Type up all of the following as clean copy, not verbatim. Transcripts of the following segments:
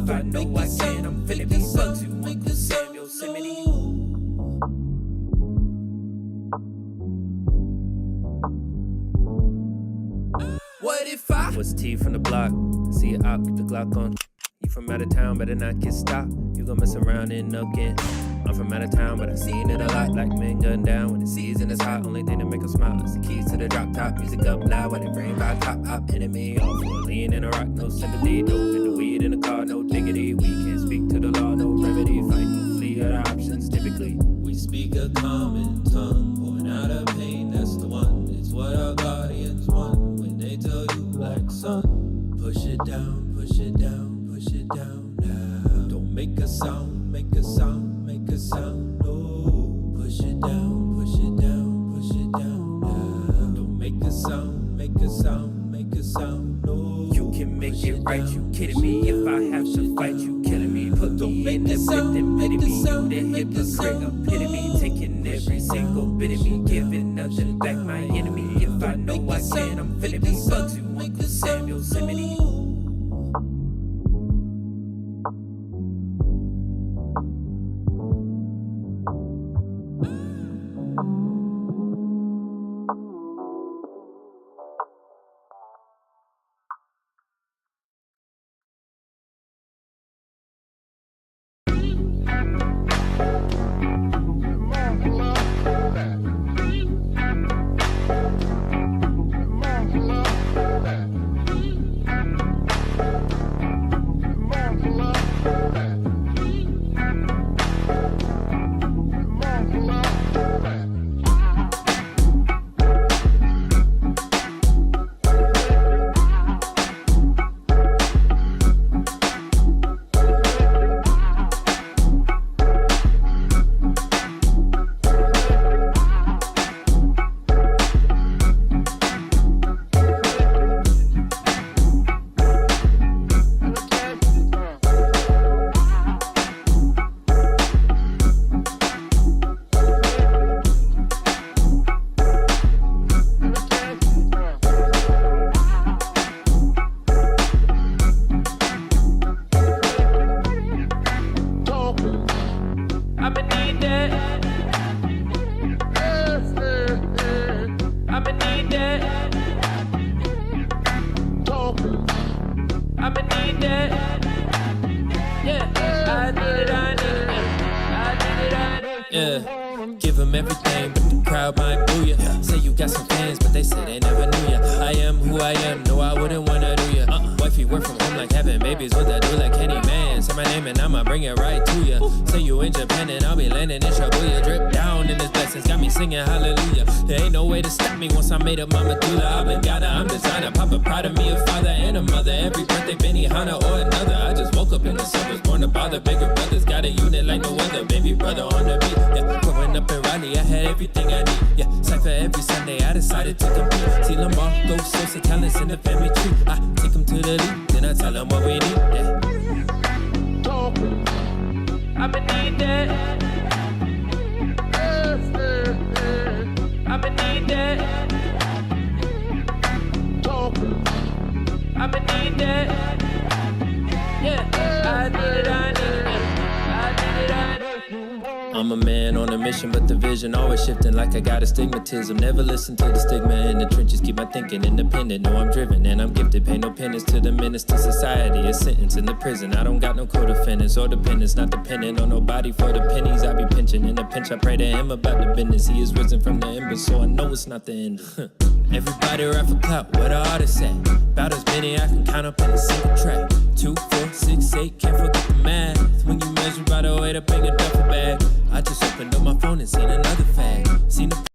If I know I can, I'm finna be bugs. You want the Sam Yosemite? What if I was T from the block? See you out, keep the Glock on. You from out of town, better not get stopped. You gon' mess around and again. I'm from out of town, but I've seen it a lot. Black men gun down when the season is hot. Only thing that make them smile is the keys to the drop top. Music up loud while they bring by top up. Enemy all for a lean in a rock, no sympathy. Don't get the weed in the car, no diggity. We can't speak to the law, no remedy. Fight, no flee, other options typically. We speak a common tongue, born out of pain, that's the one. It's what our guardians want when they tell you black son. Push it down, push it down, push it down now. Don't make a sound, make a sound, make a sound, no. Push it down, push it down, push it down now. Don't make a sound, make a sound, make a sound, no. You can make it right, you kidding me? If I have to fight, you killing me. Put me in the victim, pity me. You the hypocrite epitome, taking every single bit of me, giving nothing back, my enemy. If I know I can, I'm finna be bugs. You want the Sam Yosemite? Give them everything, but the crowd might boo ya. Say you got some fans, but they say they never knew ya. I am who I am, no I wouldn't wanna do ya. Wifey work from home like having babies, what that do like Kenny Man. Say my name and I'ma bring it right to ya. Say you in Japan and I'll be landing in Shibuya. Drip down in his blessings, got me singing hallelujah. There ain't no way to stop me once I made up my medulla. I've been gotta, I'm designer, Papa proud of me, a father and a mother. Every birthday, Benihana or another. I just woke up in the suburbs, born to bother. Bigger brothers, got a unit like no other. Baby brother on the beat, yeah. Growing up in Raleigh, I had everything I need, yeah. Cypher every Sunday, I decided to compete. See Lamar, go source of talents in the family tree. I take them to the league, then I tell them what we need, yeah. I'ma need that. I'ma need that. I'ma need that. Yeah, I need it, I need it. I need it, I need it. I'm a man on a mission, but the vision always shifting like I got astigmatism. Never listen to the stigma in the trenches, keep my thinking independent. Know I'm driven and I'm gifted, pay no penance to the menace to society. A sentence in the prison, I don't got no co-defendants or dependents. Not dependent on nobody for the pennies I be pinching. In the pinch, I pray to him about the business. He is risen from the embers, so I know it's not the end. Everybody rap for clout, where the artists at? About as many I can count up in a single track. 2, 4, 6, 8, can't forget the math. When you measure by the weight up in a duffel bag. I just opened up my phone and seen another fag. Seen the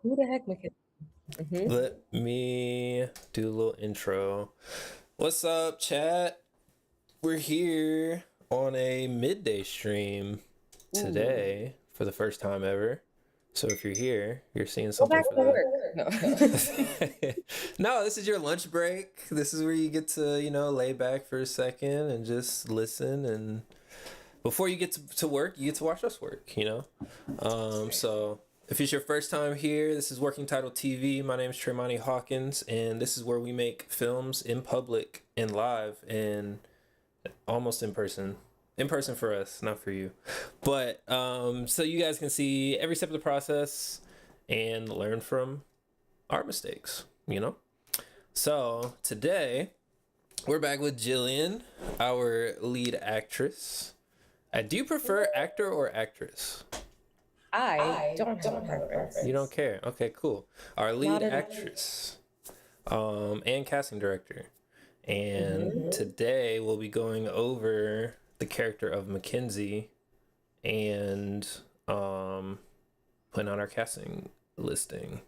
Who the heck, Mackenzie? Let me do a little intro. What's up, chat? We're here on a midday stream today for the first time ever. So if you're here, you're seeing Go something back for to the. work. No. No, this is your lunch break. This is where you get to, lay back for a second and just listen. And before you get to work, you get to watch us work. So if it's your first time here, this is Working Title TV. My name is Tremonti Hawkins, and this is where we make films in public and live and almost in person. In person for us, not for you. But so you guys can see every step of the process and learn from our mistakes. So today we're back with Jillian, our lead actress. Do you prefer actor or actress? I don't have a preference. You don't care. Okay, cool. Our lead Not at all. actress, and casting director. And today we'll be going over the character of Mackenzie and putting on our casting listing.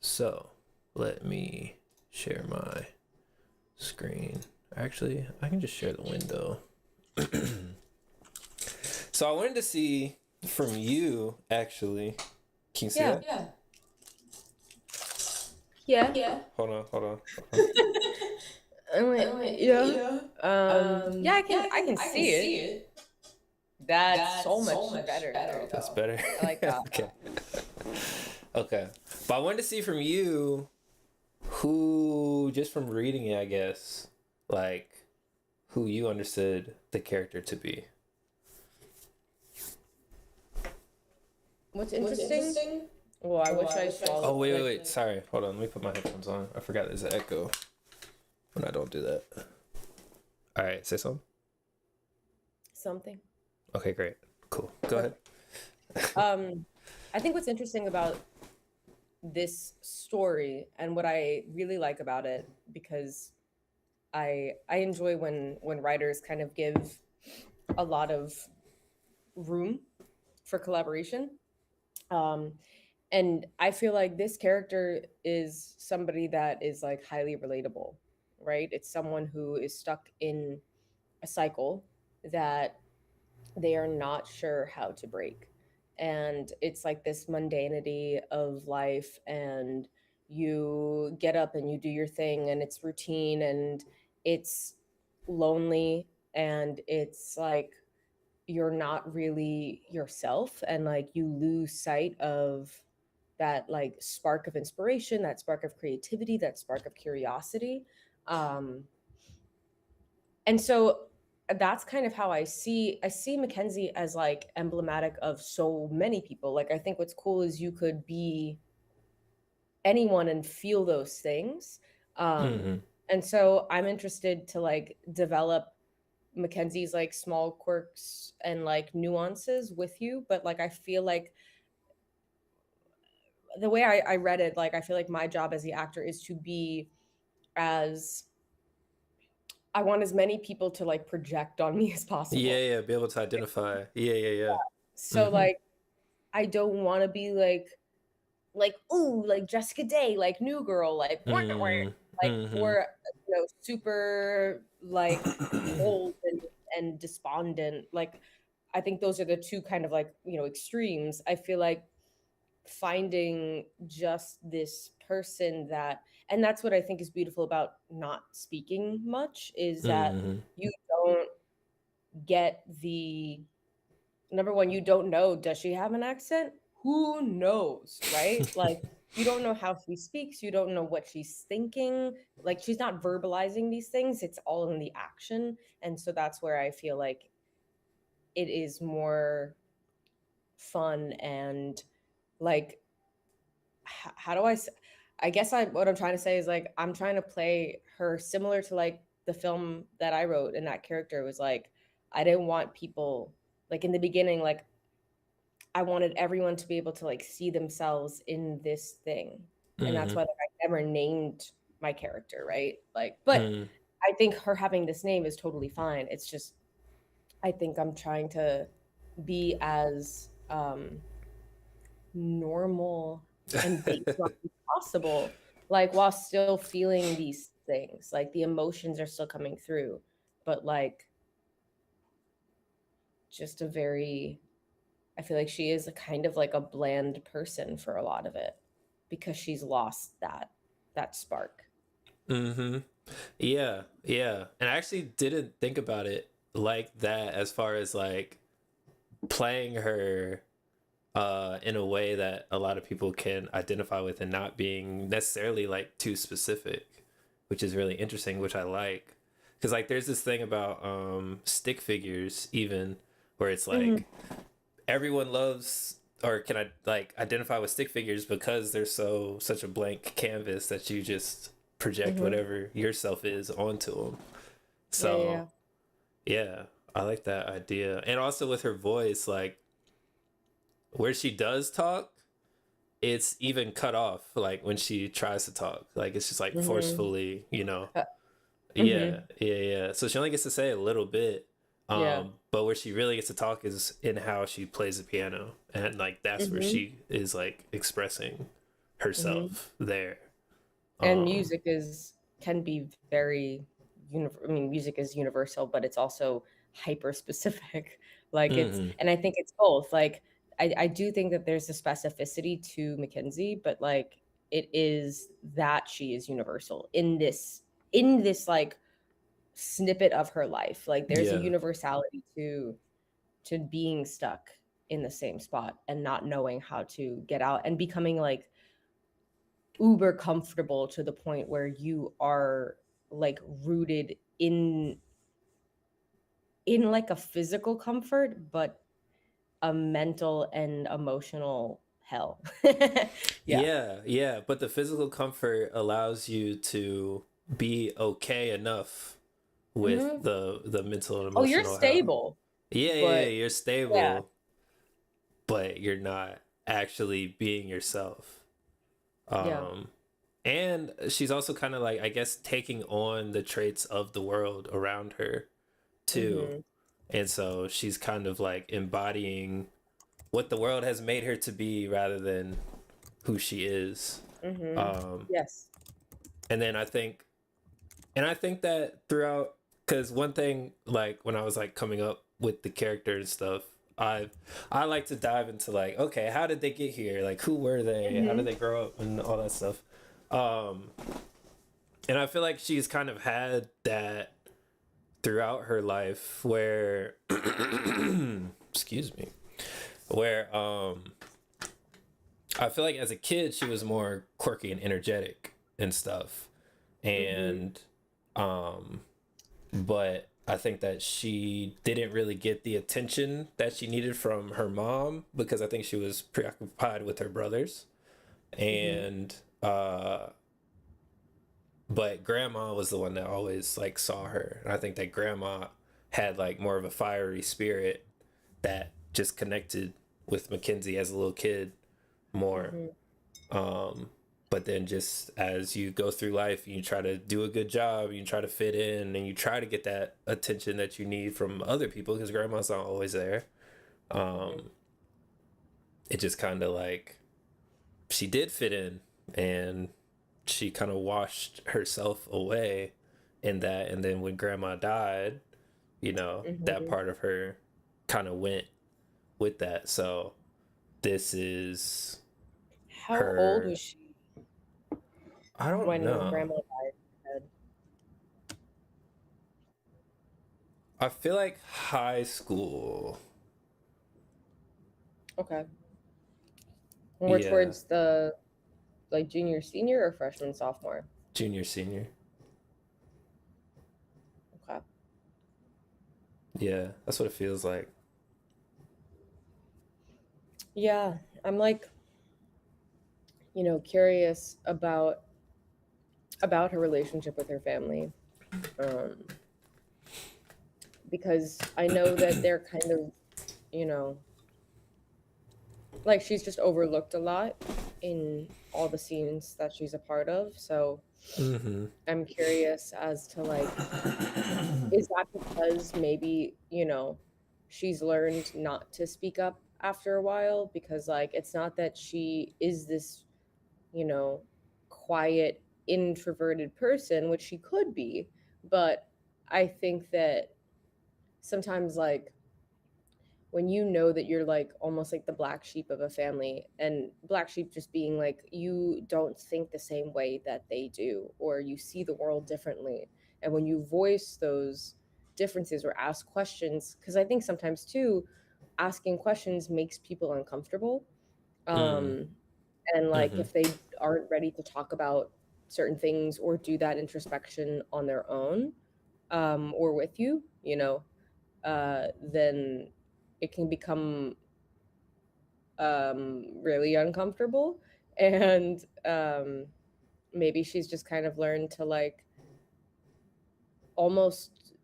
So let me share my screen. Actually, I can just share the window. So I wanted to see from you, actually. Can you see that? Yeah. Hold on. Yeah. Yeah, I can see it. That's so much better. That's better. I like that. Okay. But I wanted to see from you who, just from reading it, I guess, like, who you understood the character to be. What's interesting? Well, I wish I swallowed. Oh, wait. Sorry. Hold on. Let me put my headphones on. I forgot there's an echo when I don't do that. All right. Say something. Something. Okay, great. Cool. Go ahead. I think what's interesting about this story and what I really like about it, because I enjoy when writers kind of give a lot of room for collaboration. And I feel like this character is somebody that is like highly relatable, right? It's someone who is stuck in a cycle that they are not sure how to break. And it's like this mundanity of life, and you get up and you do your thing, and it's routine, and it's lonely, and it's like you're not really yourself, and like you lose sight of that like spark of inspiration, that spark of creativity, that spark of curiosity. And so that's kind of how I see Mackenzie as like emblematic of so many people. Like I think what's cool is you could be anyone and feel those things. And so I'm interested to like develop Mackenzie's like small quirks and like nuances with you, but like I feel like the way I read it, like I feel like my job as the actor is to be as I want as many people to like project on me as possible. Yeah. Be able to identify. Yeah. So like I don't want to be like ooh, like Jessica Day, like New Girl, like or super like cold and despondent. Like I think those are the two kind of like extremes. I feel like finding just this person that, and that's what I think is beautiful about not speaking much, is that you don't get the number one, you don't know, does she have an accent? Who knows, right? Like you don't know how she speaks, you don't know what she's thinking, like she's not verbalizing these things, it's all in the action. And so that's where I feel like it is more fun and like how do I guess what I'm trying to say is like I'm trying to play her similar to like the film that I wrote, and that character was like I didn't want people like in the beginning, like I wanted everyone to be able to like see themselves in this thing. And that's why like, I never named my character, right? Like, but I think her having this name is totally fine. It's just I think I'm trying to be as normal and baseline possible, like while still feeling these things. Like the emotions are still coming through, but like just a very, I feel like she is a kind of like a bland person for a lot of it because she's lost that spark. Mm-hmm. Yeah, yeah. And I actually didn't think about it like that as far as like playing her in a way that a lot of people can identify with and not being necessarily like too specific, which is really interesting, which I like. Because like there's this thing about stick figures even where it's Mm-hmm. like everyone loves or can I like identify with stick figures because they're such a blank canvas that you just project Mm-hmm. whatever yourself is onto them. Yeah, yeah, So yeah. yeah, I like that idea. And also with her voice, like where she does talk, it's even cut off. Like when she tries to talk, like it's just like Mm-hmm. forcefully, you know. Mm-hmm. Yeah, yeah, yeah. So she only gets to say a little bit. Yeah. But where she really gets to talk is in how she plays the piano. And like that's where Mm-hmm. she is like expressing Mm-hmm. herself there. And Um music is can be very I mean, music is universal, but it's also hyper specific. Like it's, mhm. and I think it's both. Like I do think that there's a specificity to Mackenzie, but like it is that she is universal in this like snippet of her life. Like there's a Yeah. universality to being stuck in the same spot and not knowing how to get out and becoming like uber comfortable to the point where you are like rooted in like a physical comfort but a mental and emotional hell. Yeah. Yeah, yeah, but the physical comfort allows you to be okay enough with Hmm. the mental and Oh, you're emotional health. stable, Yeah, yeah, yeah, but you're yeah. stable, but you're not actually being yourself. Yeah. Um and she's also kind of like I guess taking on the traits of the world around her too. Hmm. And so she's kind of like embodying what the world has made her to be rather than who she is. Hmm. Um Yes. and then I think that throughout, because one thing like when I was like coming up with the character and stuff, I I like to dive into like, okay, how did they get here? Like, who were they? How did Hmm. they grow up and all that stuff? Um, and I feel like she's kind of had that throughout her life, where, excuse me, where I feel like as a kid she was more quirky and energetic and stuff, Hmm. and um but I think that she didn't really get the attention that she needed from her mom because I think she was preoccupied with her brothers. Hmm. And but grandma was the one that always like saw her. And I think that grandma had like more of a fiery spirit that just connected with Mackenzie as a little kid more. Hmm. Um, but then just as you go through life, you try to do a good job, you try to fit in, and you try to get that attention that you need from other people because grandma's not always there. Hmm. Um, it just kind of like she did fit in, and she kind of washed herself away in that. And then when grandma died, you know, that Hmm. part of her kind of went with that. So this is How old her. was she I don't when know. grandma died? I feel like high school. Okay. More Yeah, towards the like junior, senior, or freshman, sophomore? junior, senior. Okay. Yeah, that's what it feels like. Yeah, I'm like, curious about her relationship with her family. Um, because I know that they're kind of, you know, like she's just overlooked a lot in all the scenes that she's a part of. So Mm-hmm. I'm curious as to like, is that because maybe, she's learned not to speak up after a while? Because like it's not that she is this. you know, quiet, introverted person, which she could be. But I think that sometimes, like, when you know that you're like almost like the black sheep of a family, and black sheep just being like you don't think the same way that they do, or you see the world differently, and when you voice those differences or ask questions, because I think sometimes too asking questions makes people uncomfortable, Mm. um and like Mm-hmm. if they aren't ready to talk about certain things or do that introspection on their own, or with you, you know, then it can become really uncomfortable. And maybe she's just kind of learned to like almost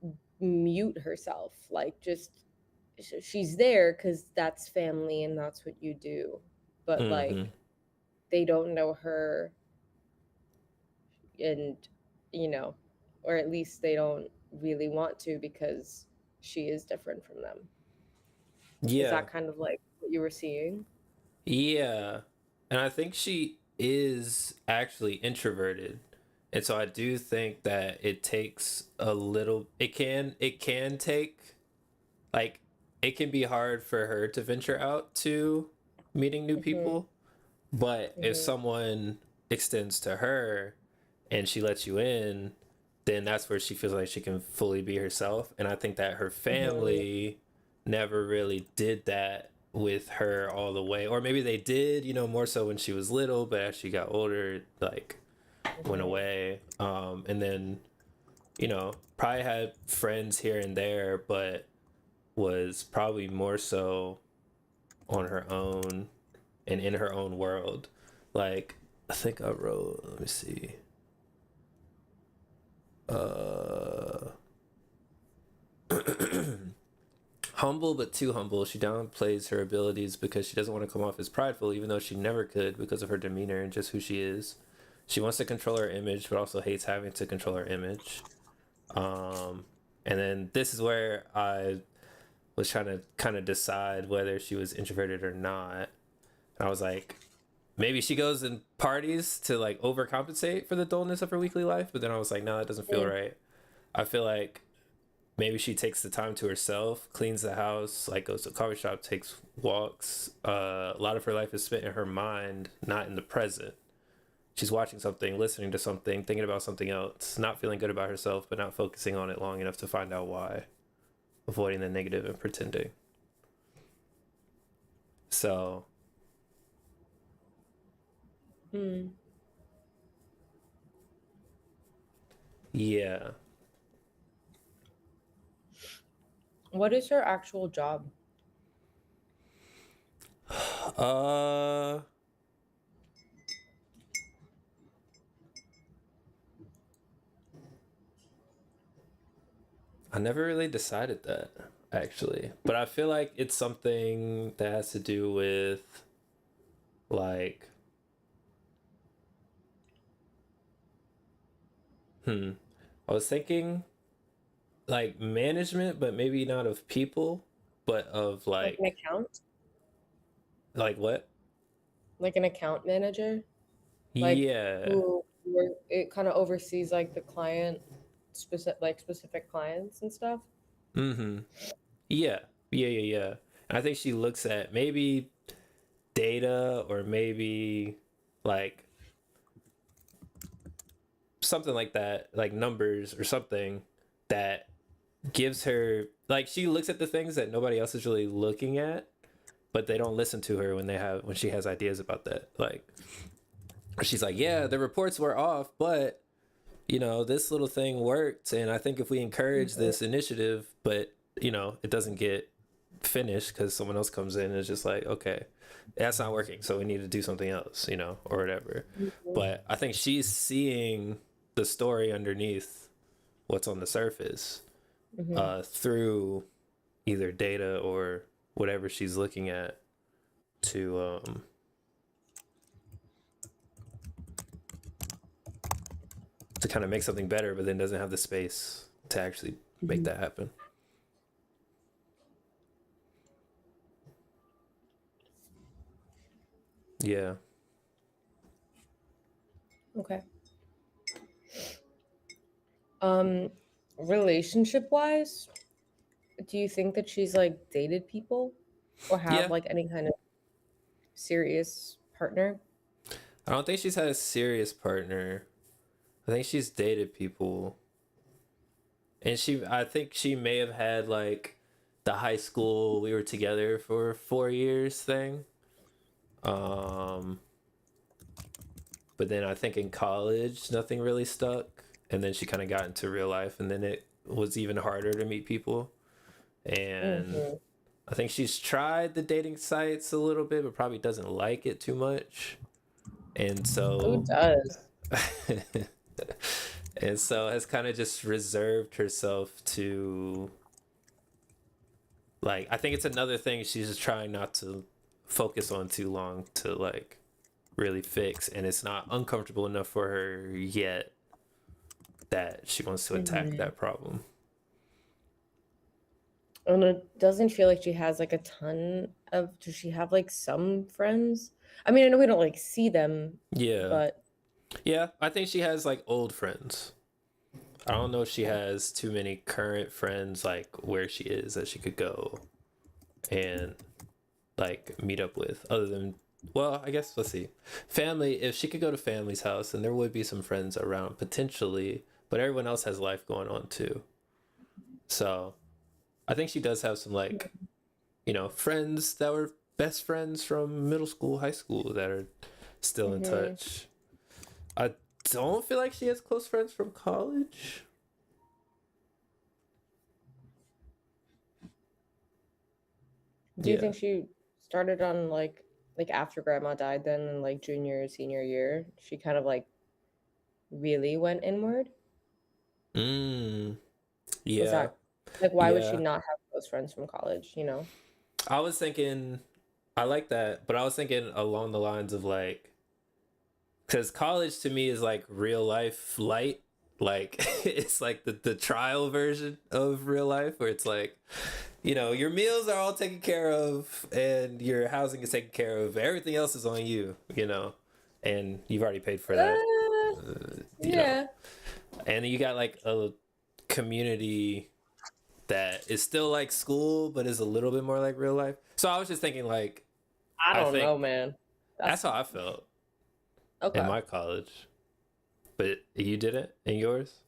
mute herself, like just she's there because that's family and that's what you do. But Mm-hmm. like they don't know her, and you know, or at least they don't really want to because she is different from them. Is Yeah. that kind of like what you were seeing? Yeah. And I think she is actually introverted. And so I do think that it takes a little it can take like it can be hard for her to venture out to meeting new Mm-hmm. people, but if Mm-hmm. someone extends to her and she lets you in, then that's where she feels like she can fully be herself. And I think that her Mm-hmm. family never really did that with her all the way. Or maybe they did, more so when she was little, but as she got older, it, like went Mm-hmm. away. And then, probably had friends here and there, but was probably more so on her own and in her own world. Like, I think I wrote, let me see. Uh, humble but too humble. She downplays her abilities because she doesn't want to come off as prideful, even though she never could because of her demeanor and just who she is. She wants to control her image, but also hates having to control her image. Um, and then this is where I was trying to kind of decide whether she was introverted or not. And I was like, maybe she goes and parties to like overcompensate for the dullness of her weekly life. But then I was like, no, that doesn't feel right. I feel like maybe she takes the time to herself, cleans the house, like goes to a coffee shop, takes walks. A lot of her life is spent in her mind, not in the present. She's watching something, listening to something, thinking about something else, not feeling good about herself, but not focusing on it long enough to find out why, avoiding the negative and pretending. So, Mm. yeah. What is her actual job? Uh, I never really decided that actually, but I feel like it's something that has to do with like, hmm. I was thinking like management, but maybe not of people, but of Like an account? like what? Like an account manager? Like Yeah. who work, it kind of oversees like the client specific clients and stuff. Mm-hmm. Yeah. Yeah. And I think she looks at maybe data or maybe like something like that, like numbers or something that gives her like she looks at the things that nobody else is really looking at, but they don't listen to her when she has ideas about that. Like she's like, yeah, the reports were off, but this little thing worked, and I think if we encourage Mhm. this initiative, but it doesn't get finished because someone else comes in and is just like, okay, that's not working, so we need to do something else, or whatever. Mhm. But I think she's seeing the story underneath what's on the surface, Mhm. through either data or whatever she's looking at to kind of make something better, but then doesn't have the space to actually make Mhm. that happen. Yeah. Okay. Um, relationship wise, do you think that she's like dated people or have Yeah, like any kind of serious partner? I don't think she's had a serious partner. I think she's dated people, and I think she may have had like the high school we were together for 4 years thing. Um, but then I think in college nothing really stuck, and then she kind of got into real life, and then it was even harder to meet people. And Hmm. I think she's tried the dating sites a little bit, but probably doesn't like it too much. And Who so does? and so has kind of just reserved herself to, like, I think it's another thing she's just trying not to focus on too long to like really fix, and it's not uncomfortable enough for her yet that she wants to attack Hmm. that problem. And it doesn't feel like she has like a ton of, does she have like some friends? I mean, I know we don't like see them, Yeah. but Yeah, I think she has like old friends. I don't know if she okay. has too many current friends like where she is that she could go and like meet up with, other than, well, I guess, let's see, family. If she could go to family's house, then there would be some friends around potentially, but everyone else has life going on too. So I think she does have some, like, friends that were best friends from middle school, high school, that are still in Hmm. touch. I don't feel like she has close friends from college. Do you Yeah. think she started on like after grandma died then in like junior, senior year? She kind of like really went inward? Mm, Was yeah. that like why would she Yeah. not have close friends from college, you know? I was thinking, I like that, but I was thinking along the lines of like, because college to me is like real life light. Like, it's like the trial version of real life, where it's like, your meals are all taken care of and your housing is taken care of. Everything else is on you, and you've already paid for that, Uh, uh, you know. yeah. And you got like a community that is still like school, but is a little bit more like real life. So I was just thinking, like, I I don't think know, man. that's That's how I felt in okay. my college. But you didn't in yours?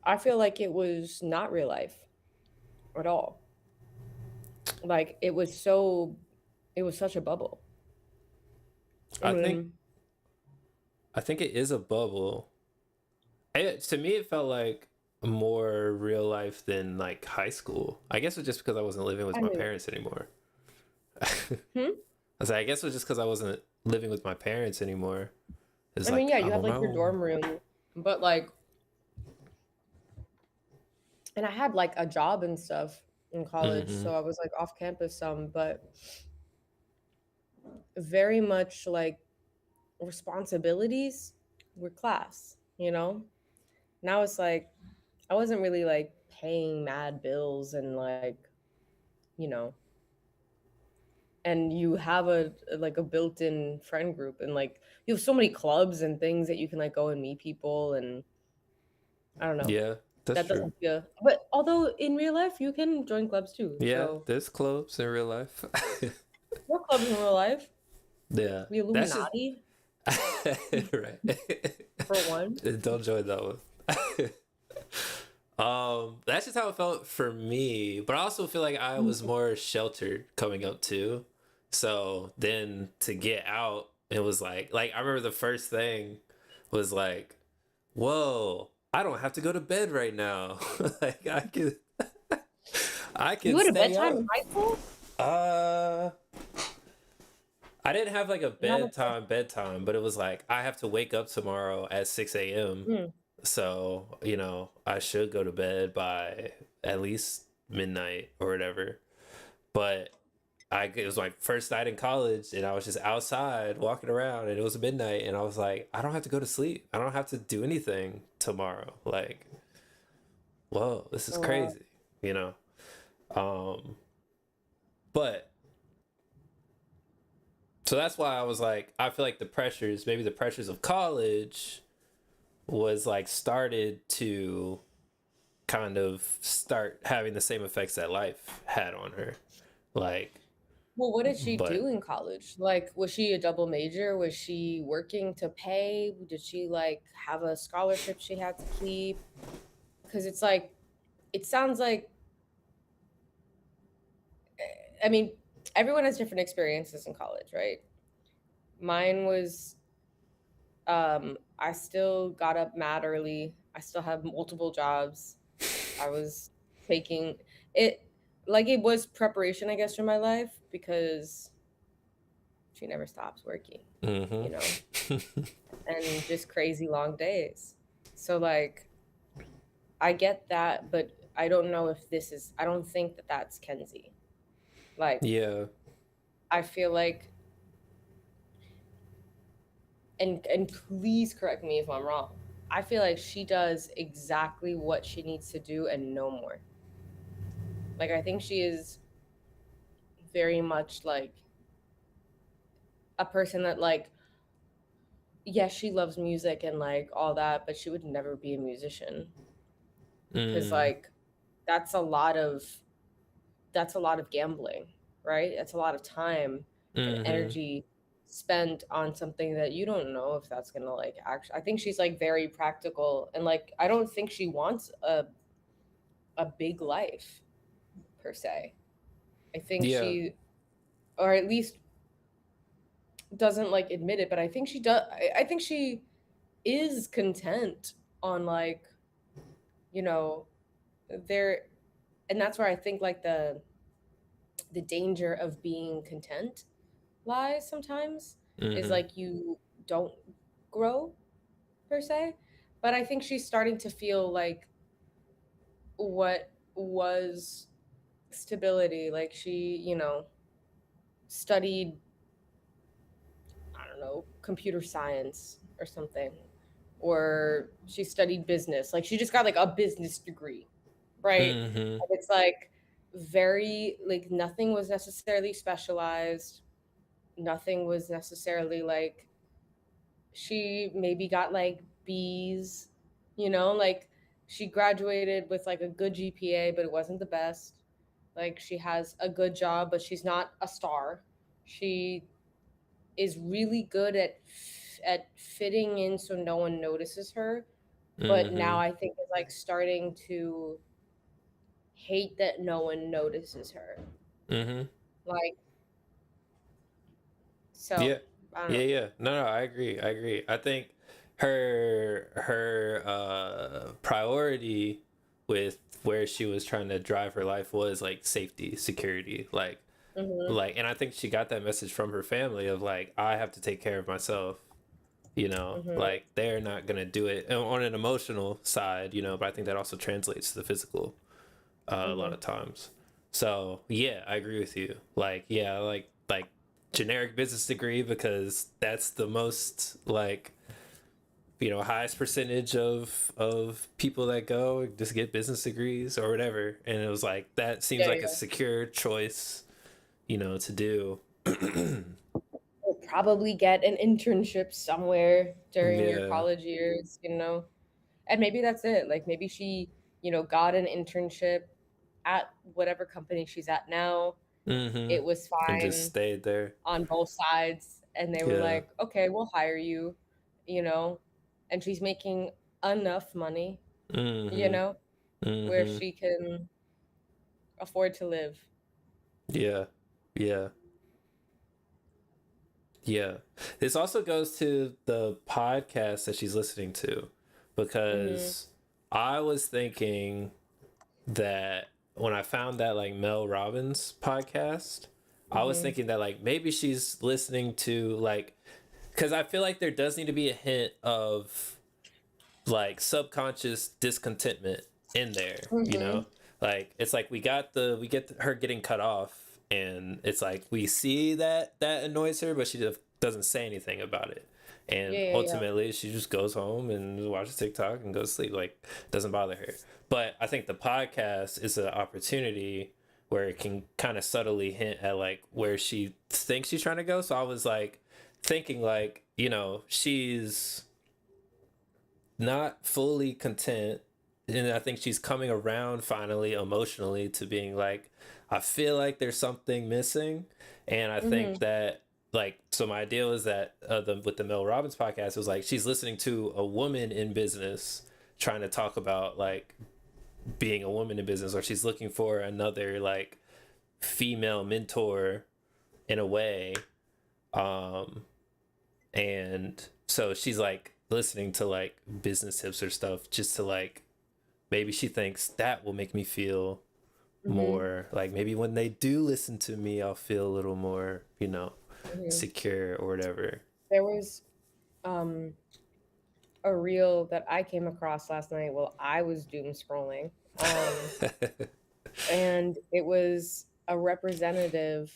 I feel like it was not real life at all. Like it was such a bubble. I I think mean, I think it is a bubble. To me, it felt like more real life than like high school. I guess it's just because I wasn't living with I my mean, parents anymore. I hmm? was like, I guess it was just because I wasn't living with my parents anymore. It's I mean, like yeah, you I'm had on my like your own. dorm room, but like, and I had like a job and stuff in college, Mm-hmm. so I was like off campus some, but very much like responsibilities were class, you know? Now it's like I wasn't really like paying mad bills and like, you know, and you have a like a built-in friend group and like you have so many clubs and things that you can like go and meet people and I don't know. Yeah, that's That true. doesn't feel, but although in real life you can join clubs too. Yeah, So there's clubs in real life. more clubs in real life. Yeah, The that's just Illuminati right. for one. Don't join that one. That's just how it felt for me. But I also feel like I was more sheltered coming up too. So then to get out, it was like I remember the first thing was like, whoa, I don't have to go to bed right now. Like I You can go to stay bedtime in up. high school? Uh I didn't have like a Not a bedtime, but it was like I have to wake up tomorrow at 6 a.m. mm, So, I should go to bed by at least midnight or whatever. But it was my first night in college and I was just outside walking around and it was midnight and I was like, I don't have to go to sleep. I don't have to do anything tomorrow. Like, whoa, this is oh, wow. crazy, you know? Um, but So that's why I was like, I feel like maybe the pressures of college was like started to kind of start having the same effects that life had on her. Like, Well, what did she but do in college? Like, was she a double major? Was she working to pay? Did she like have a scholarship she had to keep? Because it's like, it sounds like, I mean, everyone has different experiences in college, right? Mine was, I still got up mad early. I still have multiple jobs. I was taking it like it was preparation, I guess, for my life because she never stops working, you know, mm-hmm. and just crazy long days. So, like, I get that, but I don't know if I don't think that that's Kenzie. Like, Yeah. I feel like, and please correct me if I'm wrong. I feel like she does exactly what she needs to do and no more. Like, I think she is very much like a person that, like, yes, she loves music and like all that, but she would never be a musician because Mm. like that's a lot of that's a lot of gambling, right? That's a lot of time and Mm-hmm. energy spent on something that you don't know if that's gonna like actually. I think she's like very practical and like I don't think she wants a big life per se. I think Yeah. she, or at least doesn't like admit it, but I think she does. I think she is content on like, you know, there, and that's where I think like the danger of being content lies sometimes, is Mm-hmm. like you don't grow per se. But I think she's starting to feel like what was stability, like she, studied, I don't know, computer science or something, or she studied business, like she just got like a business degree, right? Mm-hmm. And it's like very like nothing was necessarily specialized, nothing was necessarily like, she maybe got like B's, like she graduated with like a good GPA, but it wasn't the best. Like she has a good job, but she's not a star. She is really good at fitting in so no one notices her, but now Mm-hmm. I think is like starting to hate that no one notices her. Mm-hmm. Like, so Yeah. I don't Yeah, know. yeah. No, I agree. I agree. I think her priority with where she was trying to drive her life was like safety, security, Hmm. and I think she got that message from her family of like, I have to take care of myself, Hmm. like they're not gonna do it on an emotional side, but I think that also translates to the physical a lot Hmm. of times. So yeah, I agree with you. Like, yeah, like generic business degree because that's the most like highest percentage of people that go just get business degrees or whatever, and it was like that seems Yeah, like a yeah. secure choice to do. You'll probably get an internship somewhere during your Yeah. college years. And maybe that's it. Like maybe she, got an internship at whatever company she's at now. Mm-hmm. It was And just fine stayed there. on both sides. And they were Yeah. like, okay, we'll hire you, you know, and she's making enough money, you Mm-hmm. know, where Mm-hmm. she can afford to live. Yeah. Yeah. Yeah. This also goes to the podcast that she's listening to Hmm. because I was thinking that when I found that like Mel Robbins podcast, I was Hmm. thinking that like maybe she's listening to like, because I feel like there does need to be a hint of like subconscious discontentment in there, Hmm. like it's like we get her getting cut off, and it's like we see that annoys her, but she just doesn't say anything about it, Yeah, and yeah, yeah. ultimately she just goes home and watches TikTok and goes to sleep, like doesn't bother her. But I think the podcast is an opportunity where it can kind of subtly hint at like where she thinks she's trying to go. So I was like thinking like, you know, she's not fully content, and I think she's coming around finally emotionally to being like, I feel like there's something missing. And I think that like, so my idea was that with the Mel Robbins podcast, it was like she's listening to a woman in business trying to talk about like being a woman in business, or she's looking for another like female mentor in a way. And so she's like listening to like business tips or stuff just to like, maybe she thinks that will make me feel more like, maybe when they do listen to me, I'll feel a little more, you know, secure or whatever. There was a reel that I came across last night while I was doom scrolling. And it was a representative.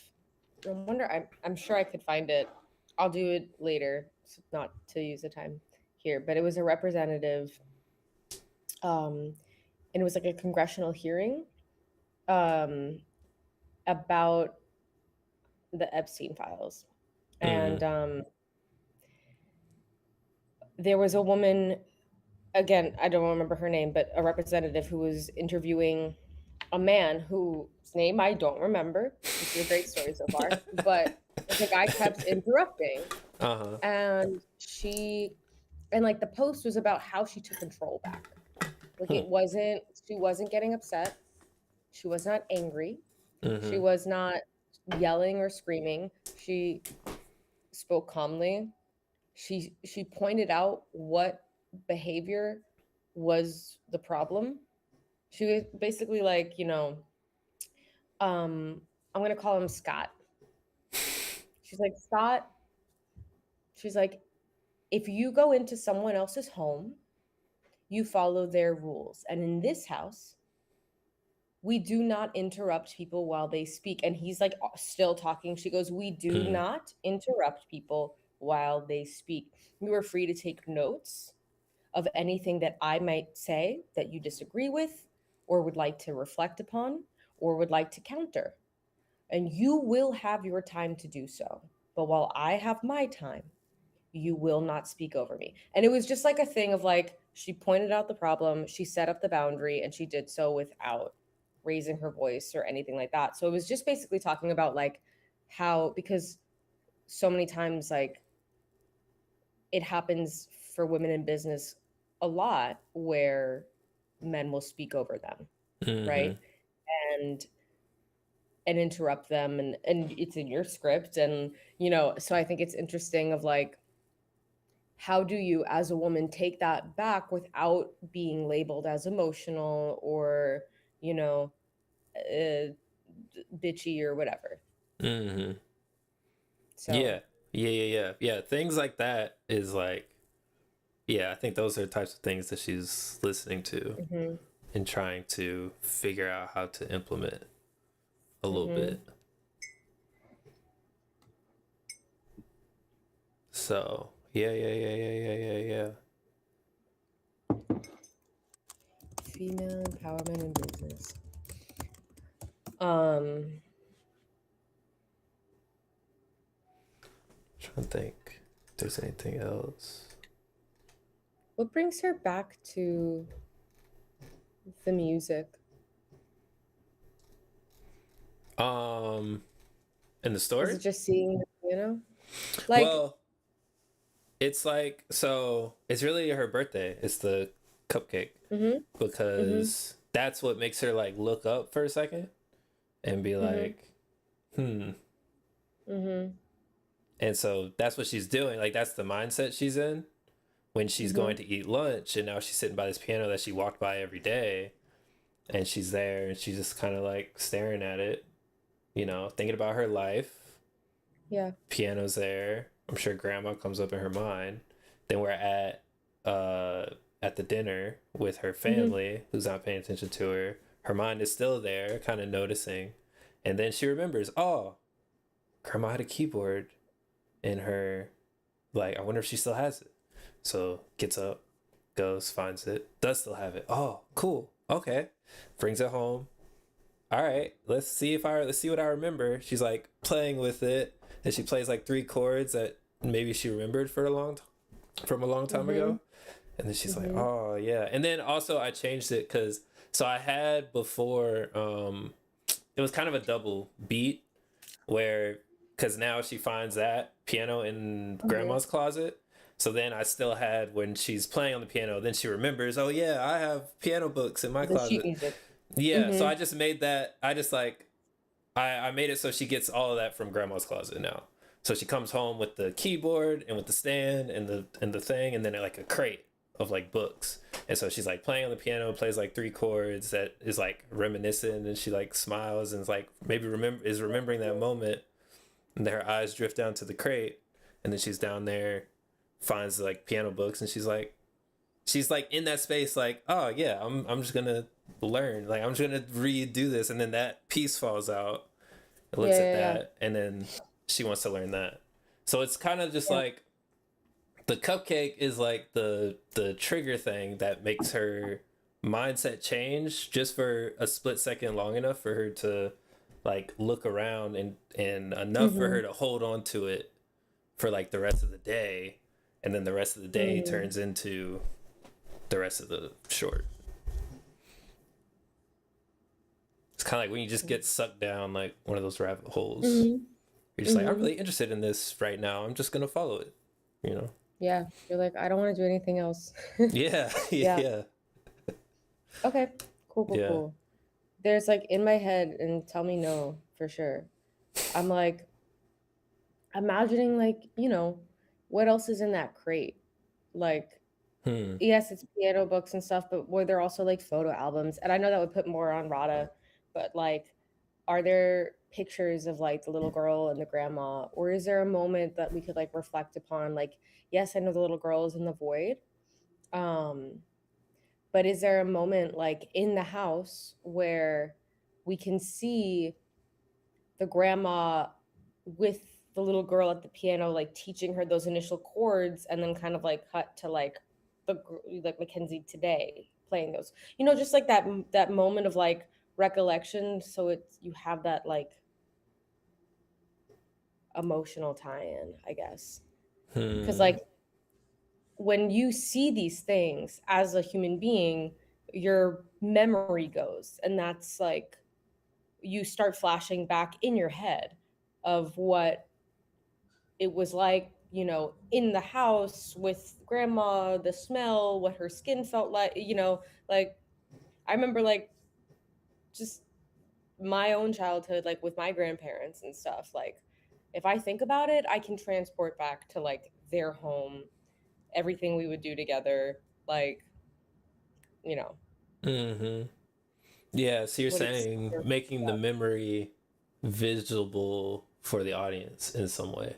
I wonder, I'm sure I could find it. I'll do it later, not to use the time here, but it was a representative. And it was like a congressional hearing about the Epstein files. And there was a woman, again, I don't remember her name, but a representative who was interviewing a man whose name I don't remember. This is a great story so far. But the guy kept interrupting. And she, and like the post was about how she took control back. Like she wasn't getting upset. She was not angry. She was not yelling or screaming. She spoke calmly. She pointed out what behavior was the problem. She was basically like, you know, I'm going to call him Scott. She's like, Scott, she's like, if you go into someone else's home, you follow their rules. And in this house, we do not interrupt people while they speak. And he's like still talking. She goes, we do not interrupt people while they speak. You are free to take notes of anything that I might say that you disagree with, or would like to reflect upon, or would like to counter. And you will have your time to do so. But while I have my time, you will not speak over me. And it was just like a thing of like, she pointed out the problem, she set up the boundary, and she did so without raising her voice or anything like that. So it was just basically talking about like how, because so many times like it happens for women in business a lot where men will speak over them, right? And interrupt them, and it's in your script. And, you know, so I think it's interesting of like, how do you as a woman take that back without being labeled as emotional or, you know, bitchy or whatever. So yeah, things like that is like, yeah, I think those are the types of things that she's listening to and trying to figure out how to implement a little bit. So yeah. Female empowerment in business. Trying to think if there's anything else. What brings her back to the music? In the story? Is it just seeing, you know? Like, well, it's like, so it's really her birthday. It's the cupcake. Because that's what makes her like look up for a second and be like, And so that's what she's doing. Like, that's the mindset she's in when she's going to eat lunch. And now she's sitting by this piano that she walked by every day. And she's there and she's just kind of like staring at it, you know, thinking about her life. Yeah. Piano's there. I'm sure grandma comes up in her mind. Then we're at the dinner with her family who's not paying attention to her. Her mind is still there, kind of noticing. And then she remembers, oh, grandma had a keyboard in her, like, I wonder if she still has it. So gets up, goes, finds it, does still have it. Oh, cool. Okay. Brings it home, all right, let's see what I remember. She's like playing with it, and she plays like three chords that maybe she remembered from a long time Mm-hmm. ago. And then she's like, Mm-hmm. oh yeah. And then also I changed it because so I had before it was kind of a double beat where because now she finds that piano in Mm-hmm. grandma's closet. So then I still had when she's playing on the piano, then she remembers, oh yeah, I have piano books in my The sheet closet. music. Yeah, so Mm-hmm. I just made that. I just like I made it so she gets all of that from grandma's closet now. So she comes home with the keyboard and with the stand and the thing, and then like a crate of like books. And so she's like playing on the piano, plays like three chords that is like reminiscent, and she like smiles and is like maybe remembering that moment, and then her eyes drift down to the crate, and then she's down there, finds like piano books, and she's like in that space like, oh yeah, I'm just gonna learn, like I'm just gonna redo this, and then that piece falls out, Yeah, looks at yeah, that, and then she wants to learn that. So it's kind of just yeah. like the cupcake is like the trigger thing that makes her mindset change just for a split second long enough for her to like look around and enough for Mm-hmm. her to hold on to it for like the rest of the day, and then the rest of the day Mm-hmm. turns into the rest of the short. It's kind of like when you just get sucked down like one of those rabbit holes. Mm-hmm. You're just like, I'm Mm-hmm. really interested in this right now. I'm just gonna follow it. You know? Yeah. You're like, I don't want to do anything else. Yeah, Yeah. yeah, Okay. Cool, cool, yeah. cool. There's like in my head, and tell me no for sure. I'm like imagining like, what else is in that crate? Like, Hmm. yes, it's piano books and stuff, but were there also like photo albums? And I know that would put more on Rada, but like, are there pictures of like the little girl and the grandma? Or is there a moment that we could like reflect upon? Like, yes, I know the little girl is in the void. Um, but is there a moment like in the house where we can see the grandma with the little girl at the piano, like teaching her those initial chords, and then kind of like cut to like like Mackenzie today playing those, just like that moment of like recollection. So it's you have that like emotional tie-in, I guess, because Hmm. like when you see these things as a human being, your memory goes, and that's like you start flashing back in your head of what it was like, in the house with grandma, the smell, what her skin felt like, like I remember like just my own childhood, like with my grandparents and stuff. Like if I think about it, I can transport back to like their home, everything we would do together, like, you know, Hmm. Yeah. So you're what saying experience. making the memory visible for the audience in some way.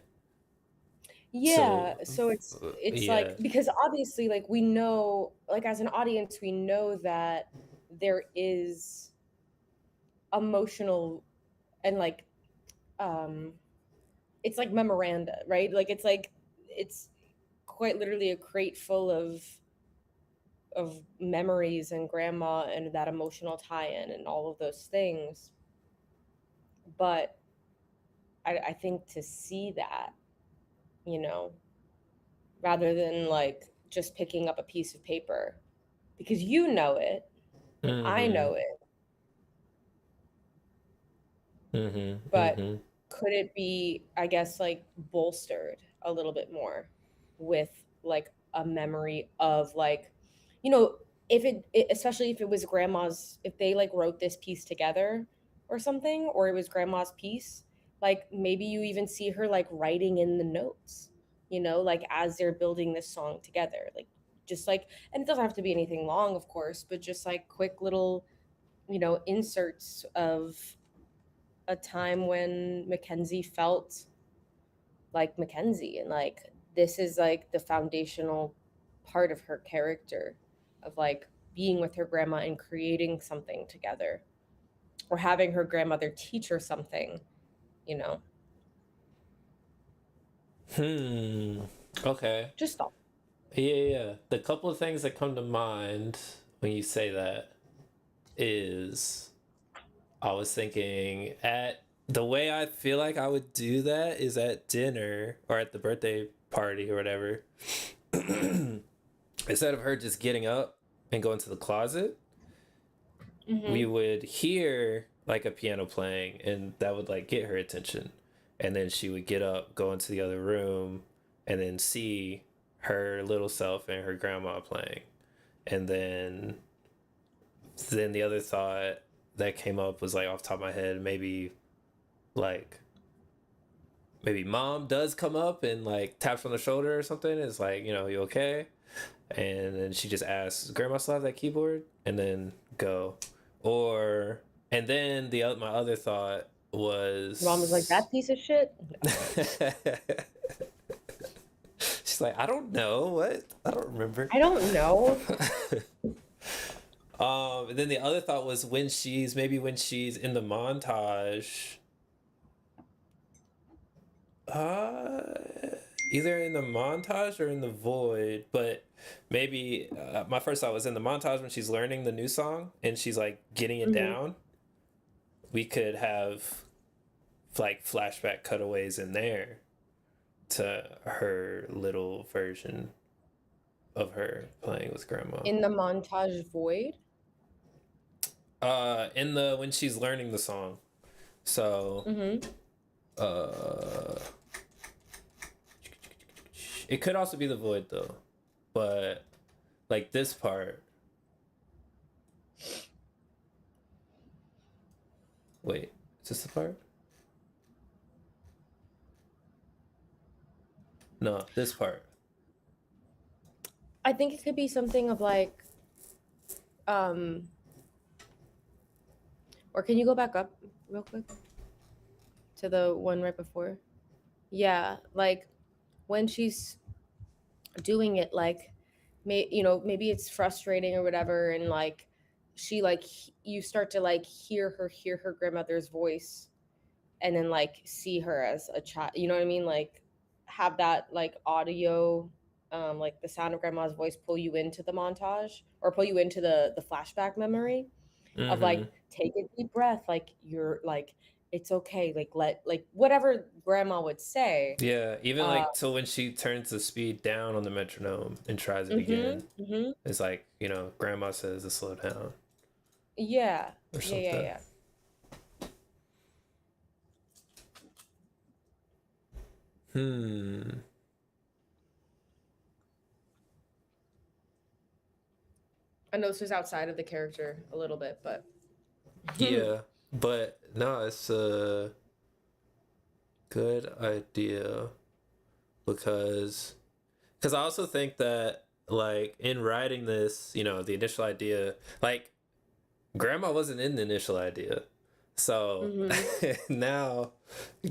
Yeah, So, so it's yeah. like because obviously like we know like as an audience we know that there is emotional and like um it's like memoranda, right? Like it's quite literally a crate full of memories and grandma and that emotional tie-in and all of those things. But I think to see that, you know, rather than like just picking up a piece of paper because you know it and I Hmm. know it, Hmm. but Hmm. could it be, I guess, like bolstered a little bit more with like a memory of like, you know, if especially if it was grandma's, if they like wrote this piece together or something, or it was grandma's piece, like maybe you even see her like writing in the notes, like as they're building this song together, like just like, and it doesn't have to be anything long, of course, but just like quick little, inserts of a time when Mackenzie felt like Mackenzie, and like this is like the foundational part of her character of like being with her grandma and creating something together or having her grandmother teach her something, you know. Hmm. Okay. Just thought. Yeah, yeah. The couple of things that come to mind when you say that is I was thinking at the way I feel like I would do that is at dinner or at the birthday party or whatever. Instead of her just getting up and going to the closet, we Mm-hmm. would hear like a piano playing and that would like get her attention. And then she would get up, go into the other room, and then see her little self and her grandma playing. And then the other thought that came up was like off the top of my head, like maybe mom does come up and like taps on the shoulder or something. It's like, you okay? And then she just asks, Grandma still have that keyboard? And then go. Or and then my other thought Mom was like, was that piece of shit. she's like, I don't know what I don't remember. I don't know. And then the other thought was when she's in the montage, uh, either in the montage or in the void, but maybe my first thought was in the montage when she's learning the new song and she's like getting it Mm-hmm. down. We could have like flashback cutaways in there to her little version of her playing with grandma. In the montage void. In the when she's learning the song. So Mm-hmm. uh it could also be the void though. But like this part. Wait, is this the part? No, this part. I think it could be something of like, um, or can you go back up real quick to the one right before? Yeah, like when she's doing it, like, maybe it's frustrating or whatever, and like she like you start to like hear her grandmother's voice, and then like see her as a child. You know what I mean? Like have that like audio, like the sound of grandma's voice pull you into the montage or pull you into the flashback memory of Mm-hmm. like take a deep breath, like you're like it's okay, like let like whatever grandma would say. Yeah, even uh like so when she turns the speed down on the metronome and tries it mhm, again, mhm. it's like, grandma says to slow down Yeah, or yeah, yeah, something. yeah. Hmm. I know this is outside of the character a little bit, but Yeah, but no, it's a good idea because I also think that like in writing this, the initial idea, like grandma wasn't in the initial idea. So mhm. now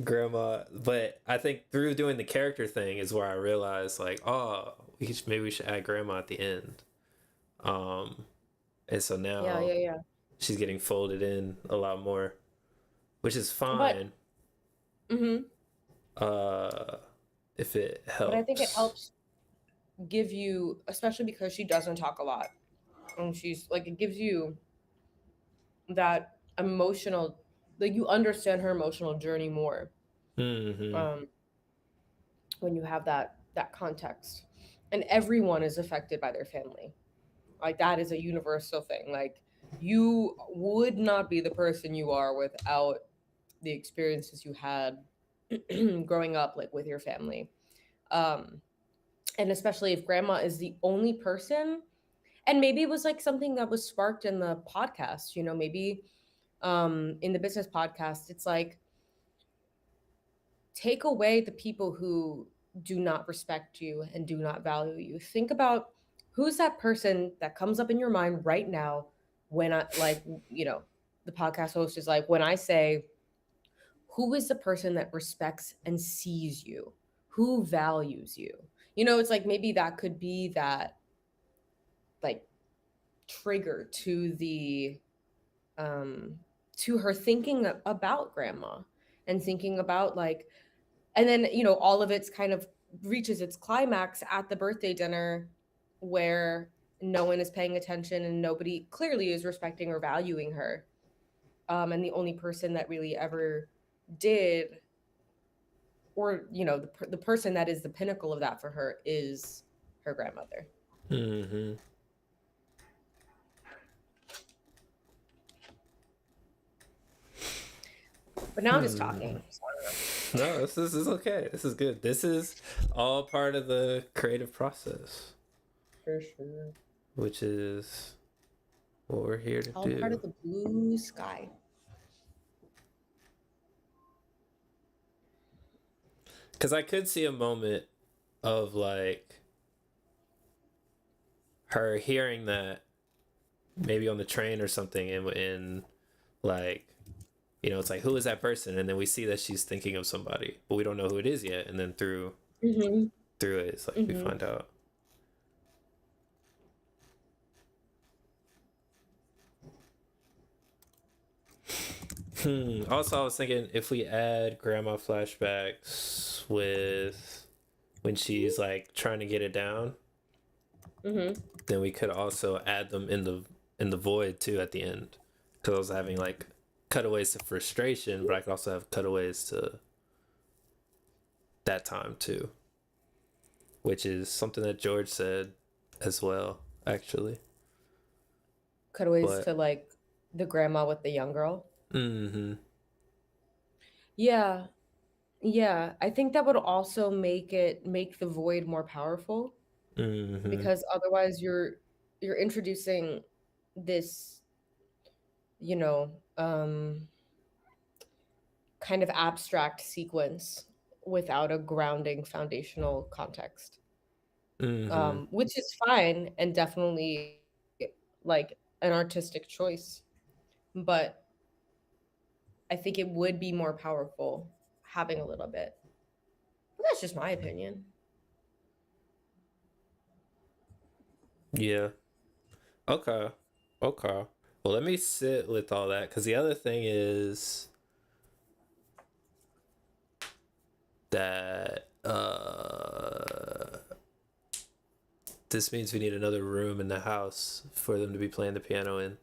grandma, but I think through doing the character thing is where I realized like, oh, maybe we should add grandma at the end. Um, and so Yeah, now yeah, yeah. she's getting folded in a lot more, which is But fine. mhm. Uh, if it But I think it helps. helps give you, especially because she doesn't talk a lot, and she's like, it gives you that emotional, like you understand her emotional journey more, Hmm. um, when you have that context. And everyone is affected by their family. Like that is a universal thing. Like you would not be the person you are without the experiences you had growing up, like with your family. Um, and especially if grandma is the only person, and maybe it was like something that was sparked in the podcast, maybe in the business podcast, it's like take away the people who do not respect you and do not value you. Think about who's that person that comes up in your mind right now when I like, the podcast host is like, when I say, who is the person that respects and sees you? Who values you? It's like maybe that could be that like trigger um to her thinking about grandma and thinking about like, and then all of it's kind of reaches its climax at the birthday dinner where no one is paying attention and nobody clearly is respecting or valuing her. And the only person that really ever did, or the person that is the pinnacle of that for her is her grandmother. Mm-hmm. But now I'm just talking. So No, this is okay. This is good. This is all part of the creative process, for sure. which is what we're here to All part do. of the blue sky. Because I could see a moment of like her hearing that maybe on the train or something, and like, it's like, who is that person? And then we see that she's thinking of somebody, but we don't know who it is yet. And then through Mm-hmm. it, it's like we Mm-hmm. find out. Also, I was thinking if we add grandma flashbacks with when she's like trying to get it down, Mm-hmm. then we could also add them in the void too at the end. Because I was having like cutaways to frustration, but I could also have cutaways to that time too, which is something that George said as well, actually. Cutaways But to like the grandma with the young girl. mm-hmm. Yeah. Yeah. I think that would also make the void more powerful, Mm-hmm. because otherwise you're introducing this, you know, kind of abstract sequence without a grounding foundational context. Mm-hmm. Which is fine and definitely like an artistic choice. But I think it would be more powerful having a little bit. But that's just my opinion. Yeah. Okay. Okay. Well, let me sit with all that, because the other thing is that this means we need another room in the house for them to be playing the piano in.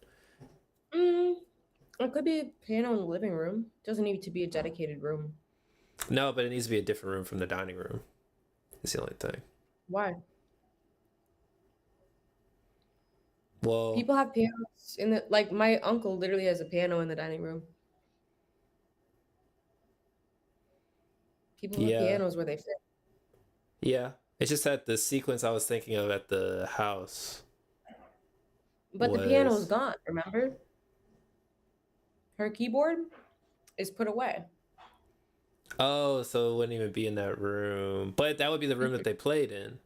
Mm, it could be a piano in the living room. Doesn't need to be a dedicated room. No, but it needs to be a different room from the dining room. It's the only thing. Why? Well, People have pianos in the, like, my uncle literally has a piano in the dining room. People have yeah. pianos where they fit. Yeah. It's just that the sequence I was thinking of at the house But the piano is was. gone, remember? Her keyboard is put away. Oh, so it wouldn't even be in that room. But that would be the room that they played in,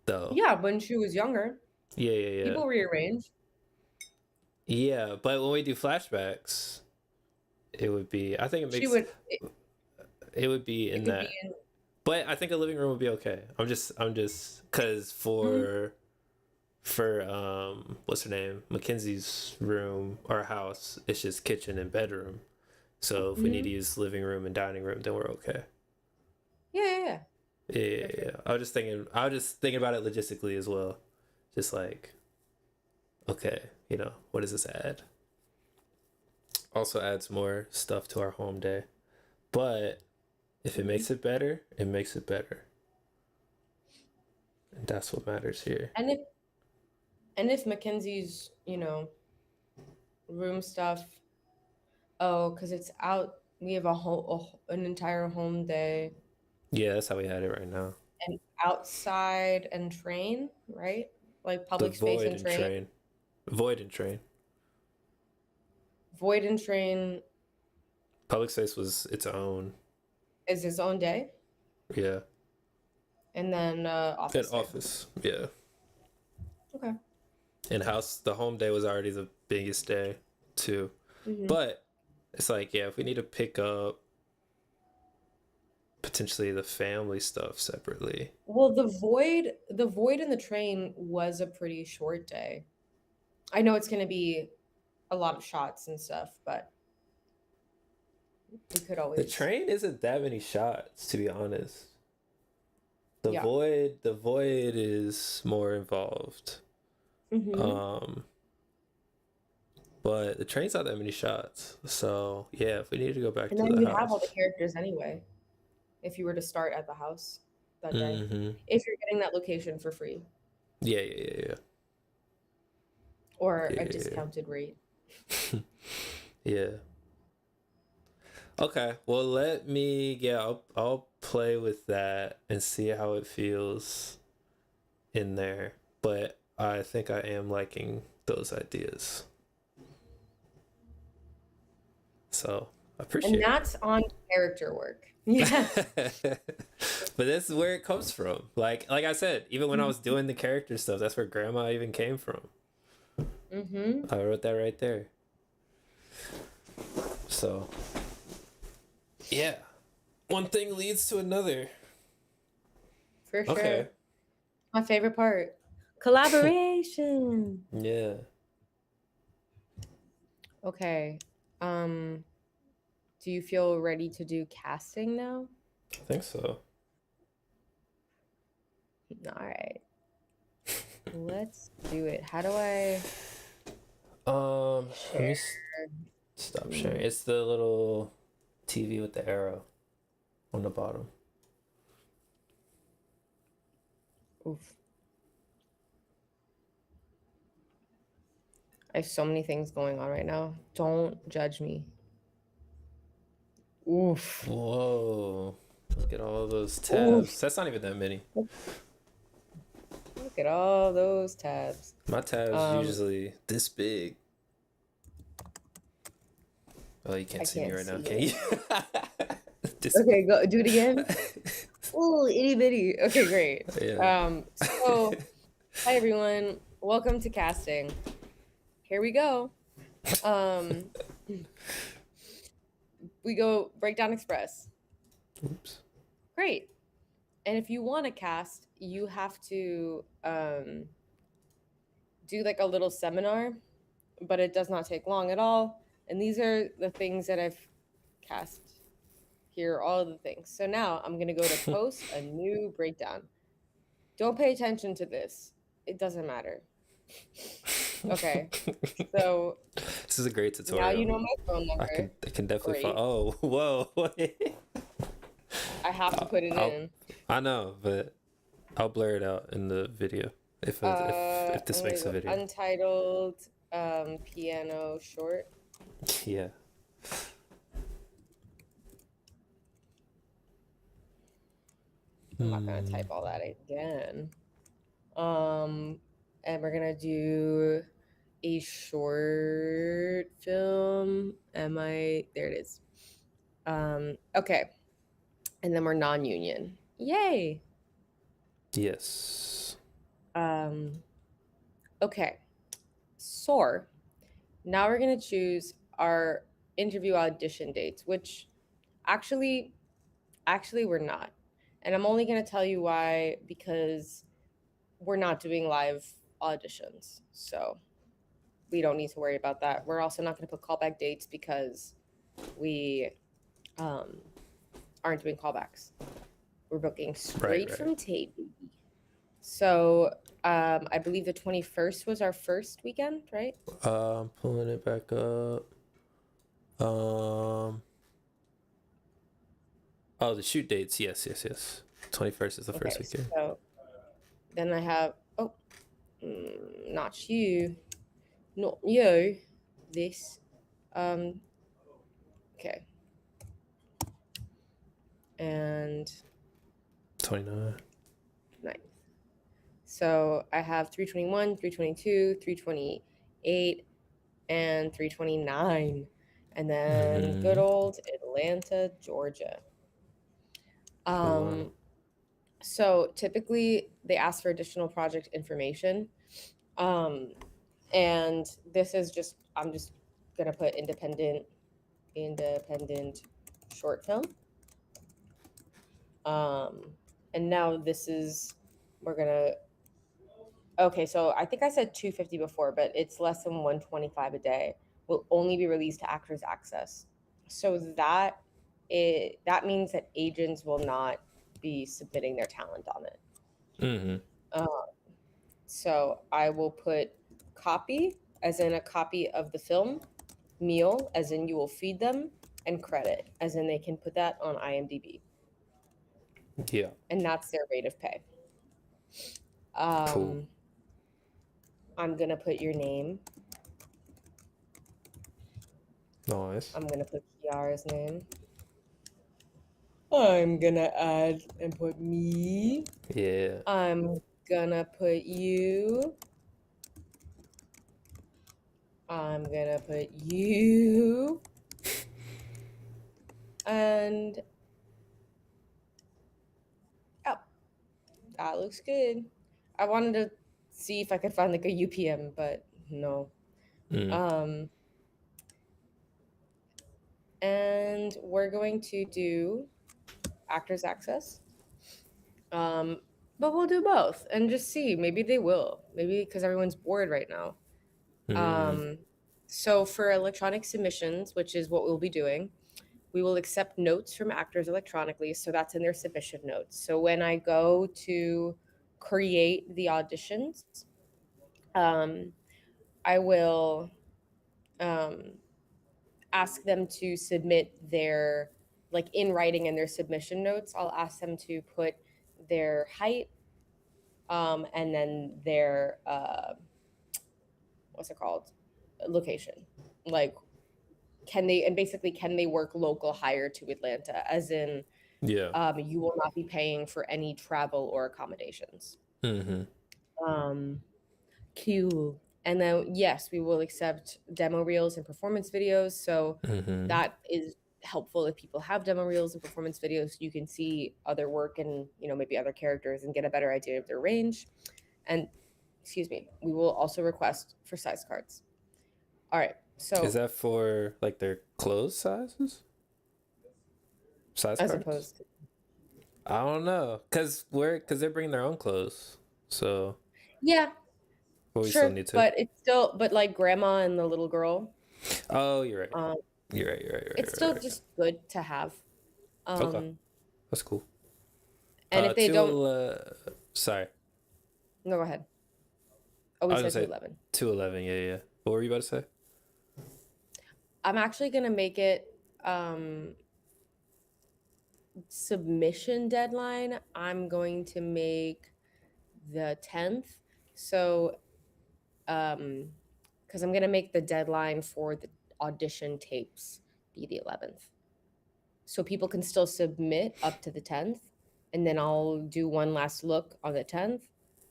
though. Yeah, when she was younger. Yeah. People rearrange. Yeah, but when we do flashbacks, it would be. I think it She makes. would It would be it in could be that. in But I think a living room would be okay. I'm just because Mhm. for what's her name, Mackenzie's room or house, it's just kitchen and bedroom. So if we need to Mhm. use living room and dining room, then we're okay. Yeah. Yeah. I was just thinking about it logistically as well. Just like, okay, what does this add? Also adds more stuff to our home day. But if it makes it better, it makes it better. And that's what matters here. And if Mackenzie's, room stuff, because it's out, we have an entire home day Yeah, that's how we had it right now. and outside and train, right? Like The public space void and and train. train. Void and train. Void and train Public space was its own. is his own day. Yeah. And then office At day. office. Yeah. Okay. And house, the home day was already the biggest day too. Mhm. But it's like, yeah, if we need to pick up potentially the family stuff separately. Well, the void in the train was a pretty short day. I know it's going to be a lot of shots and stuff, but we could The always. train isn't that many shots, to be honest. The Yeah. void is more involved. Mhm. but the train's not that many shots. So yeah, if we need to go back And to then the you'd have all the house. characters anyway, if you were to start at the house that day. Mm-hmm. If you're getting that location for free Yeah, yeah, yeah, or a yeah, discounted rate. yeah. Yeah. Okay. Well, let me. Yeah, I'll play with that and see how it feels in there. But I think I am liking those ideas. So I And appreciate it. that's on character work. Yeah. But this is where it comes from. Like I said, even when I was doing the character stuff, that's where grandma even came from. Mm-hmm. I wrote that right there. So yeah. One thing leads to another. For sure. Okay. My favorite part. Collaboration. Yeah. Okay. Do you feel ready to do casting now? I think so. All right. Let's do it. How do I Let me stop sharing. It's the little TV with the arrow on the bottom. Oof. I have so many things going on right now. Don't judge me. Oof. Whoa. Look at all those tabs. Oof. That's not even that many. Look at all those tabs. My tab's usually this big. Oh, you can't I see me can't right now, see can you? Okay, go do it again. Ooh, itty bitty. Okay, great. Yeah. So hi everyone. Welcome to casting. Here we go. We go Breakdown Express. Oops. Great. And if you want to cast, you have to do like a little seminar, but it does not take long at all. And these are the things that I've cast here, all of the things. So now I'm going to go to post a new breakdown. Don't pay attention to this. It doesn't matter. Okay. So this is a great tutorial. now you know my phone number. I can definitely Great. Oh, whoa. I have to put it in. I know, but I'll blur it out in the video if this I'm makes a gonna go video. Untitled piano short. Yeah. I'm not gonna type all that again. And we're gonna do a short film. There it is. Okay. And then we're non-union. Yay. Yes. Okay. So now we're gonna choose our interview audition dates, which actually we're not. And I'm only gonna tell you why, because we're not doing live auditions. So we don't need to worry about that. We're also not gonna put callback dates because we aren't doing callbacks. We're booking straight from tape. So I believe the 21st was our first weekend, right? I'm pulling it back up. Oh, the shoot dates. Yes. 21st is the first weekend. So then I have not you. This. Okay. And 29. Nice. So I have 321, 322, 328, and 329. And then good old Atlanta, Georgia. So typically they ask for additional project information. And this is just, I'm just gonna put independent short film. And now this is, okay, so I think I said 250 before, but it's less than 125 a day. Will only be released to Actors Access. So that means that agents will not be submitting their talent on it. So I will put copy as in a copy of the film, meal, as in you will feed them, and credit, as in they can put that on IMDb. Yeah. And that's their rate of pay. Cool. I'm gonna put your name. Nice. I'm gonna put Kiara's name. I'm gonna add and put me. Yeah. I'm gonna put you. I'm gonna put you. And oh, that looks good. I wanted to see if I could find like a UPM, but no. Mm. And we're going to do Actors Access. But we'll do both and just see. Maybe they will. Maybe because everyone's bored right now. So for electronic submissions, which is what we'll be doing, we will accept notes from actors electronically. So that's in their submission notes. So when I go to create the auditions, I will ask them to submit their, like in writing in their submission notes, I'll ask them to put their height, and then their, what's it called? Location. Like, can they work local hire to Atlanta? As in, Yeah. you will not be paying for any travel or accommodations. Cool. And then, yes, we will accept demo reels and performance videos. So that is helpful if people have demo reels and performance videos. You can see other work and, maybe other characters and get a better idea of their range. And, excuse me, we will also request for size cards. All right. So is that for like their clothes sizes? Size as cards? opposed to, I don't know, cause they're bringing their own clothes, so yeah, we sure, still need to. but like grandma and the little girl, Oh, you're right. You're right. it's still just good to have. Okay, that's cool. And if they don't, sorry. no, go ahead. Oh, we said 211. 211. Yeah. What were you about to say? I'm actually gonna make it submission deadline. I'm going to make the 10th. So because I'm gonna make the deadline for the audition tapes be the 11th. So people can still submit up to the 10th, and then I'll do one last look on the 10th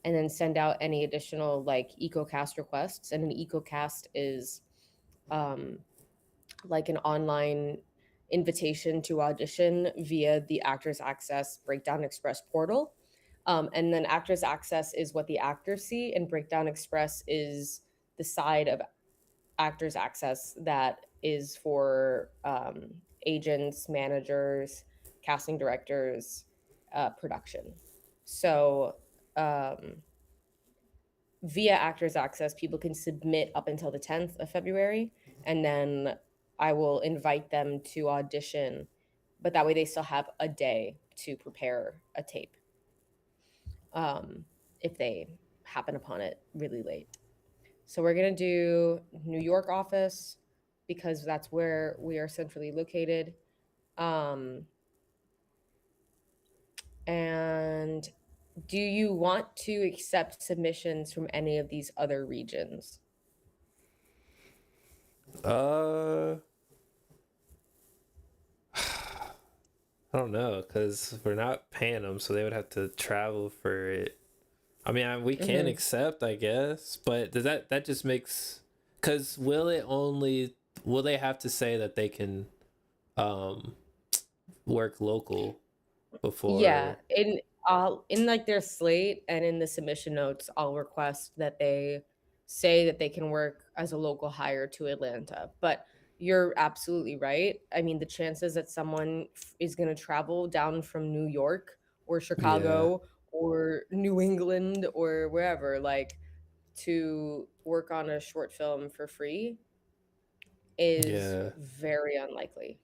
and then send out any additional like EcoCast requests. And an EcoCast is like an online invitation to audition via the Actors Access Breakdown Express portal. And then Actors Access is what the actors see, and Breakdown Express is the side of Actors Access that is for agents, managers, casting directors, production. So via Actors Access, people can submit up until the 10th of February, and then I will invite them to audition, but that way they still have a day to prepare a tape if they happen upon it really late. So we're going to do New York office because that's where we are centrally located. And do you want to accept submissions from any of these other regions? I don't know, because we're not paying them, so they would have to travel for it. I mean, we can accept, I guess, but does that just makes, because will they have to say that they can work local before? Yeah, in like their slate and in the submission notes, I'll request that they say that they can work as a local hire to Atlanta. But you're absolutely right. I mean, the chances that someone is going to travel down from New York or Chicago or New England or wherever, like, to work on a short film for free is very unlikely.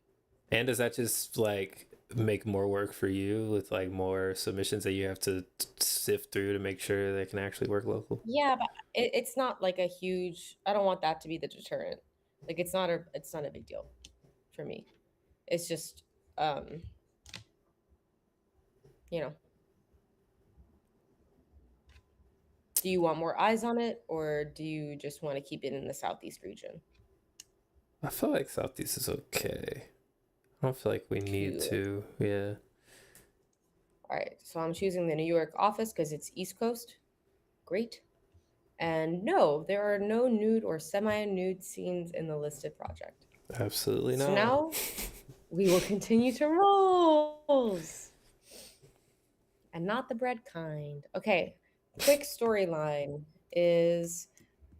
And does that just like make more work for you with like more submissions that you have to sift through to make sure they can actually work local? Yeah, but it's not like a huge. I don't want that to be the deterrent. Like it's not a big deal for me. It's just um, you know, do you want more eyes on it, or do you just want to keep it in the Southeast region? I feel like Southeast is okay. I don't feel like we need Cool. to. Yeah. All right, so I'm choosing the New York office because it's East Coast. Great. And no, there are no nude or semi-nude scenes in the listed project. Absolutely So not. now we will continue to roles. And not the bread kind. Okay, quick storyline is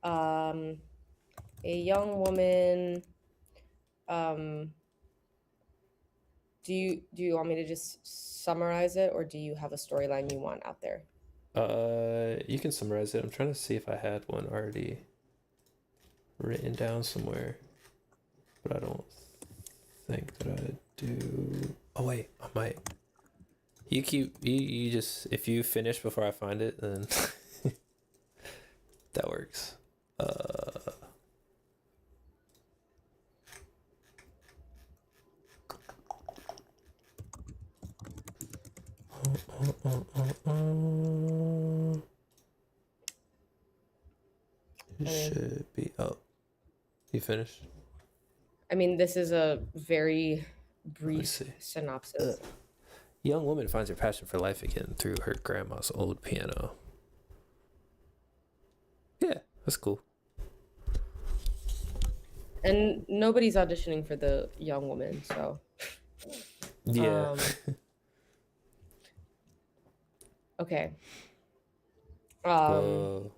a young woman. Do you want me to just summarize it, or do you have a storyline you want out there? You can summarize it. I'm trying to see if I had one already written down somewhere, but I don't think that I do. Oh wait, I might. You just, if you finish before I find it, then that works. It should be up. You finished? I mean, this is a very brief see. synopsis. Young woman finds her passion for life again through her grandma's old piano. Yeah, that's cool. And nobody's auditioning for the young woman, so Yeah. okay. Whoa.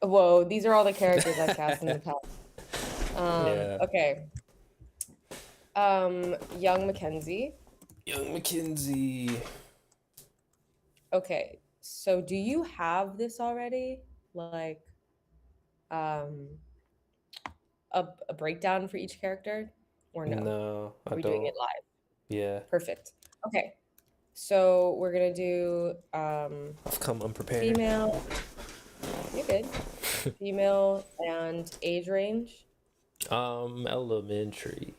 Whoa, these are all the characters I cast in the past. Yeah. Okay. Young Mackenzie. Young Mackenzie. Okay, so do you have this already? Like, a breakdown for each character, or no? No, I Are we don't. doing it live? Yeah. Perfect. Okay, so we're gonna do I've come unprepared. female. You're good. Female and age range. Elementary.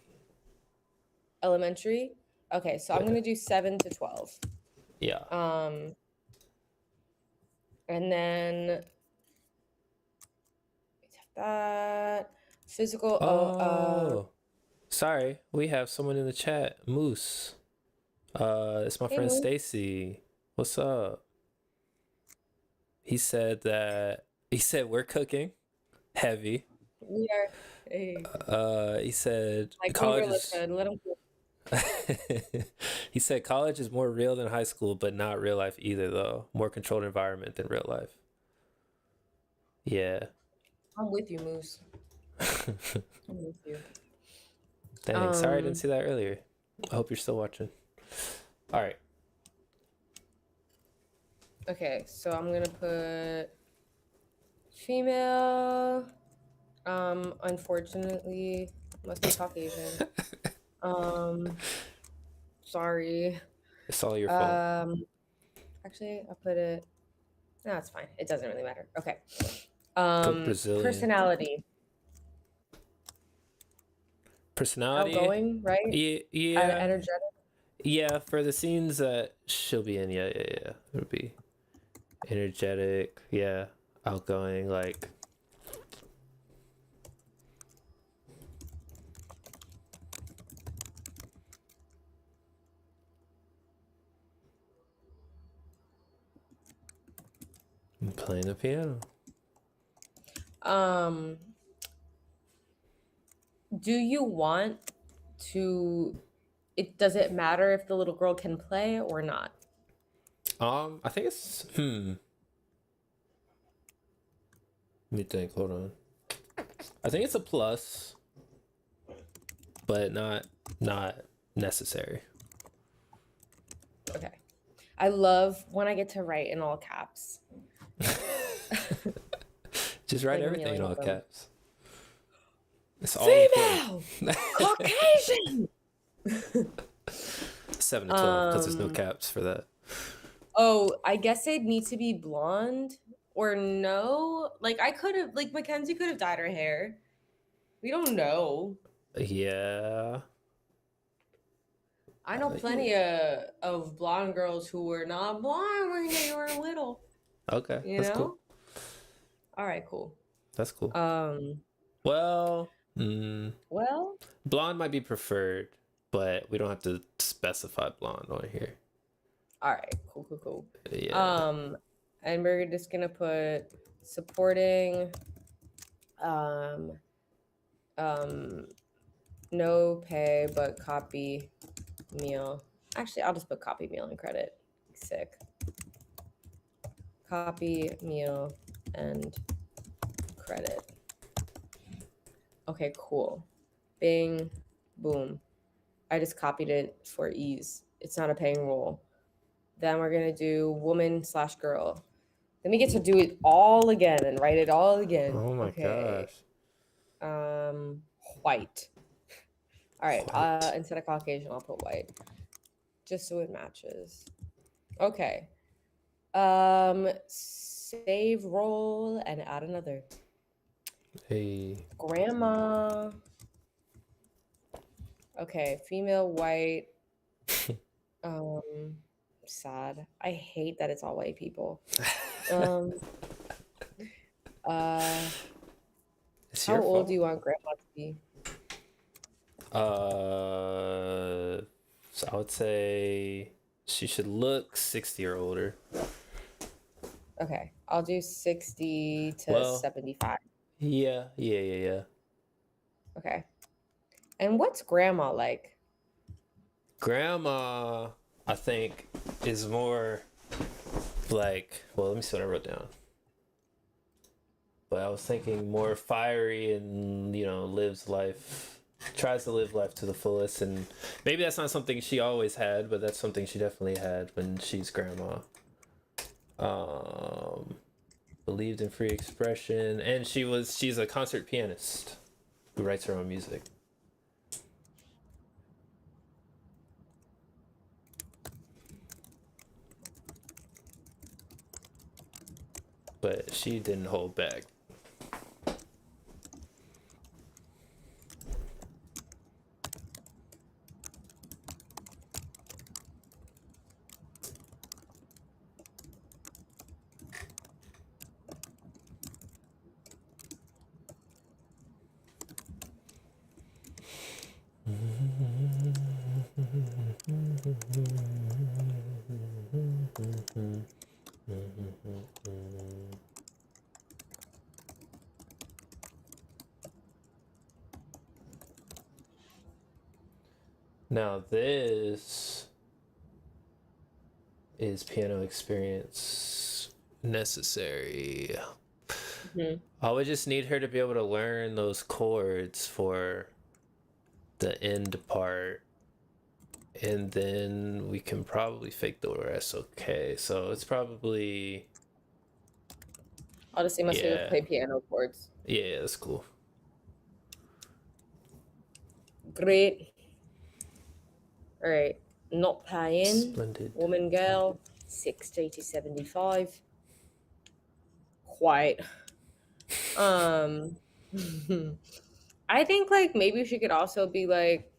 Elementary. Okay, so I'm Yeah. gonna do 7 to 12. Yeah. And then that physical. Sorry, we have someone in the chat. Moose. It's my Hey, friend Moose. Stacy. What's up? He said we're cooking heavy. We are. Hey, He said like college Umbrella is said, let 'em cook. he said college is more real than high school, but not real life either though. More controlled environment than real life. Yeah. I'm with you, Moose. I'm with you. Dang, sorry I didn't see that earlier. I hope you're still watching. All right. Okay, so I'm gonna put female. Unfortunately, must be Caucasian. Sorry. It's all your fault. Actually, I'll put it. No, it's fine. It doesn't really matter. Okay. Put Brazilian. Personality. Personality. Outgoing, right? Yeah. Energetic. Yeah, for the scenes that she'll be in, yeah. It'll be energetic, yeah, outgoing, like. I'm playing the piano. Do you want to? Does it matter if the little girl can play or not? I think it's Let me think. Hold on. I think it's a plus, but not necessary. Okay. I love when I get to write in all caps. Just write Like everything in all million of them. caps. It's all Female, Caucasian. 7 to 12 because there's no Um, caps for that. oh, I guess they'd need to be blonde or no. Like I could have, like Mackenzie could have dyed her hair. We don't know. Yeah. I know plenty of blonde girls who were not blonde when they were little. Okay, You that's cool. know? All right, cool. That's cool. Um, Well, well, blonde might be preferred, but we don't have to specify blonde on here. all right, cool. Yeah. And we're just gonna put supporting um no pay but copy meal. Actually, I'll just put copy meal and credit. Sick. Copy meal and credit. Okay, cool. Bing, boom. I just copied it for ease. It's not a paying role. Then we're gonna do woman/girl. Then we get to do it all again and write it all again. Oh my Okay. gosh. White. All right. White. Instead of Caucasian, I'll put white, just so it matches. Okay. Save role and add another. Hey. Grandma. Okay, female white. Sad. I hate that it's all white people. It's How your old fault. do you want grandma to be? So I would say she should look 60 or older. Okay, I'll do 60 to Well, 75. Yeah. Okay. And what's grandma like? Grandma, I think, is more like, well, let me see what I wrote down. But I was thinking more fiery and, tries to live life to the fullest. And maybe that's not something she always had, but that's something she definitely had when she's grandma. Believed in free expression, and she's a concert pianist who writes her own music. But she didn't hold back. Now this is piano experience necessary. I would just need her to be able to learn those chords for the end part, and then we can probably fake the rest. Okay, so it's probably, I'll just see my students yeah, play piano chords. yeah, that's cool. Great. All right. Not paying. Splendid. Woman, girl, 60 to 75. Quite. I think like maybe she could also be like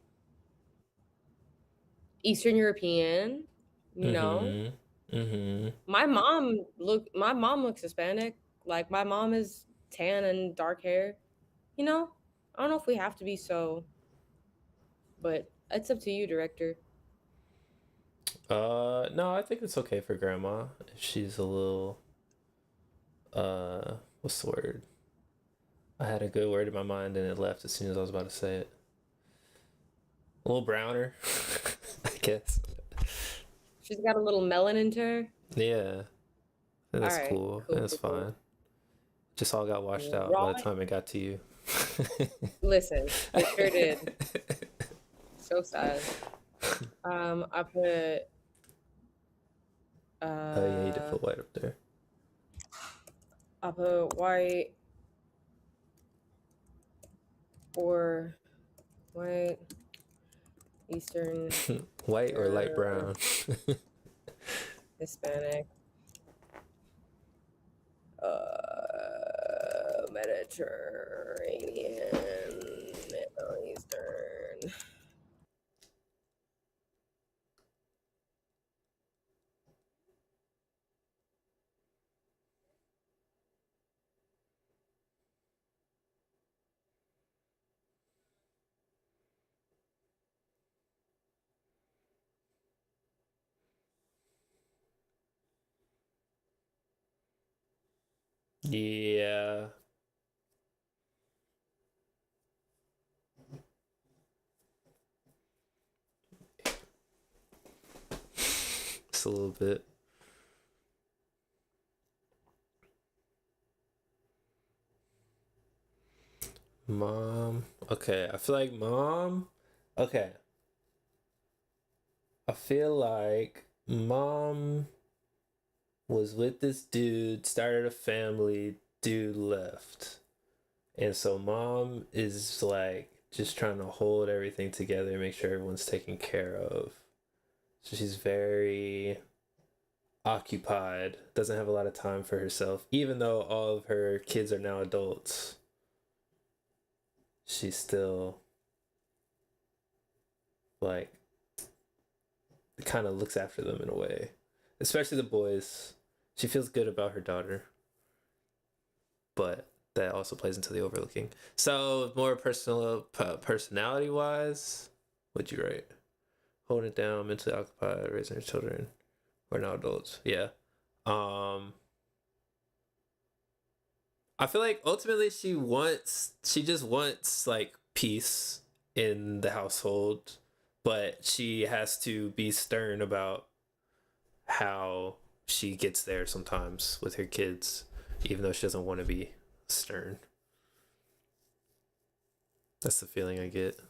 Eastern European, you know? My mom looks Hispanic. Like my mom is tan and dark hair. You know? I don't know if we have to be so, but it's up to you, director. No, I think it's okay for grandma if she's a little, what's the word? I had a good word in my mind and it left as soon as I was about to say it. A little browner, I guess. She's got a little melanin to her. Yeah, that's All right, cool. cool, That's cool, cool. fine. Just all got washed out by the Right. time it got to you. Listen, it sure did. So sad. I put. Oh yeah, you did put white up there. I put white or white Eastern, White or light brown? Hispanic, Mediterranean, Middle Eastern. Yeah. Just a little bit. Mom. Okay, I feel like mom. Okay. I feel like mom was with this dude, started a family, dude left. And so mom is like just trying to hold everything together, make sure everyone's taken care of. So she's very occupied, doesn't have a lot of time for herself, even though all of her kids are now adults. She's still like kind of looks after them in a way, especially the boys. She feels good about her daughter, but that also plays into the overlooking. So more personal, personality wise, what'd you write? Holding it down, mentally occupied, raising her children, or now adults. Yeah. I feel like ultimately she just wants like peace in the household, but she has to be stern about how she gets there sometimes with her kids, even though she doesn't want to be stern. That's the feeling I get.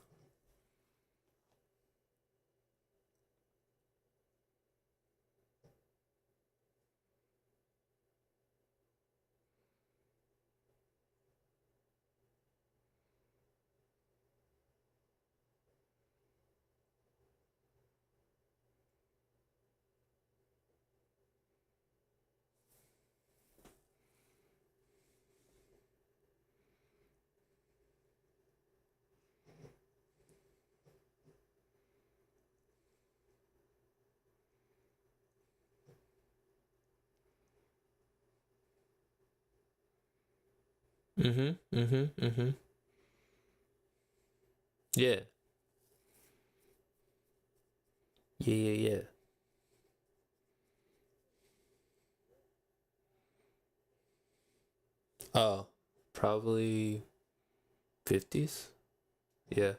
Mm-hmm. Mm-hmm. Mm-hmm. Yeah. Yeah, yeah, yeah. Oh, probably 50s. Yeah.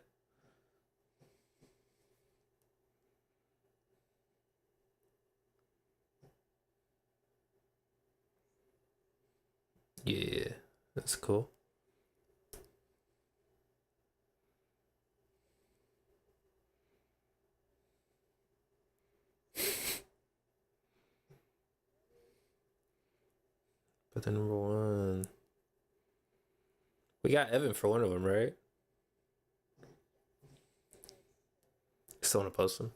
Yeah. That's cool. But the number one. We got Evan for one of them, right? Still want to post them?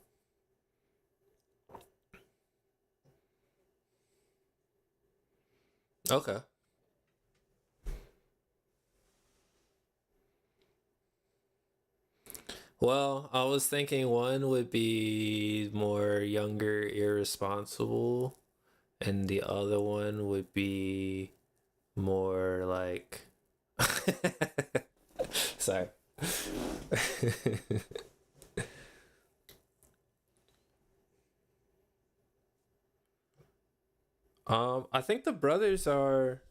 Okay. Well, I was thinking one would be more younger, irresponsible, and the other one would be more like. Sorry. I think the brothers are,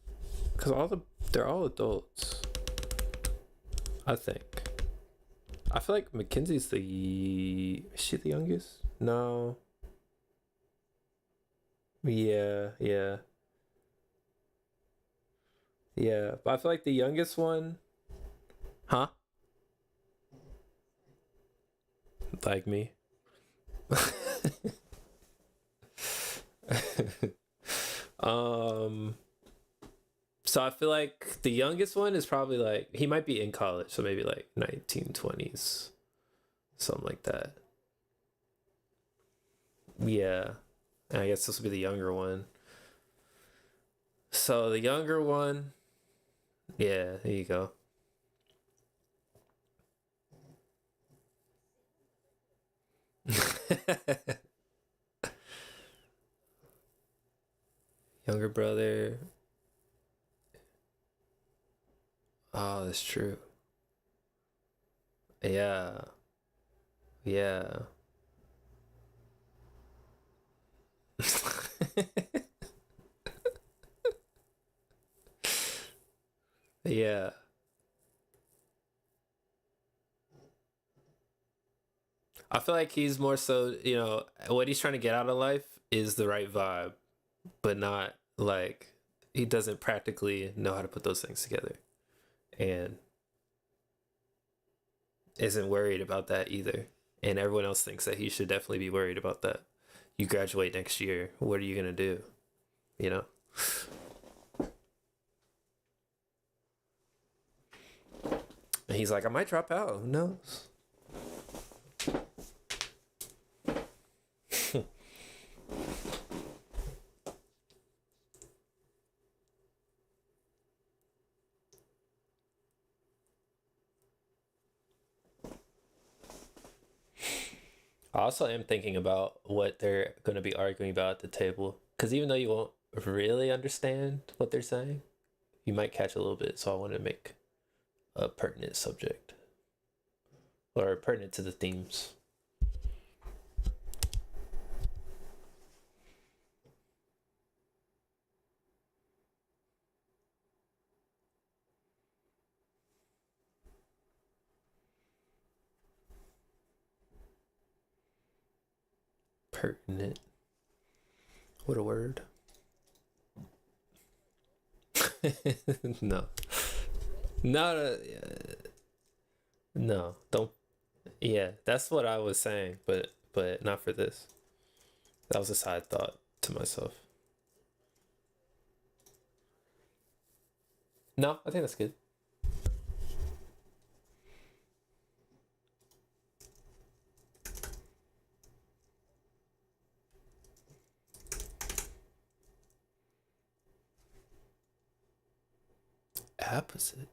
cause they're all adults. I think. I feel like Mackenzie's is she the youngest? No. Yeah, yeah, yeah. But I feel like the youngest one, huh? Like me. um. So I feel like the youngest one is probably like he might be in college, so maybe like 1920s. something like that. Yeah, and I guess this will be the younger one. So the younger one, yeah, there you go. Younger brother. Oh, that's true. Yeah. Yeah. Yeah. I feel like he's more so, what he's trying to get out of life is the right vibe, but not like he doesn't practically know how to put those things together and isn't worried about that either. And everyone else thinks that he should definitely be worried about that. You graduate next year. What are you going to do? You know? And he's like, I might drop out. Who knows? I also am thinking about what they're going to be arguing about at the table. Because even though you won't really understand what they're saying, you might catch a little bit. So I want to make a pertinent subject or pertinent to the themes. Pertinent. What a word. No. No, no, don't. Yeah, that's what I was saying, but not for this. That was a side thought to myself. No, I think that's good. Opposite.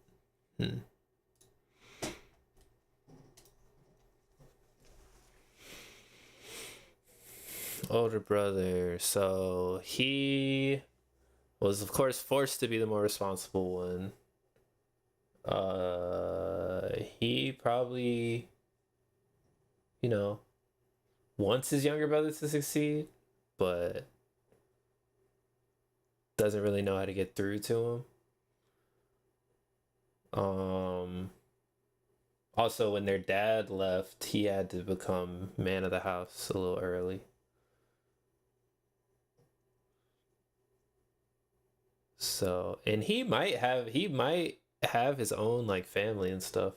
Older brother. So he was, of course, forced to be the more responsible one. He probably, wants his younger brother to succeed, but doesn't really know how to get through to him. Also, when their dad left, he had to become man of the house a little early. So, and he might have his own like family and stuff,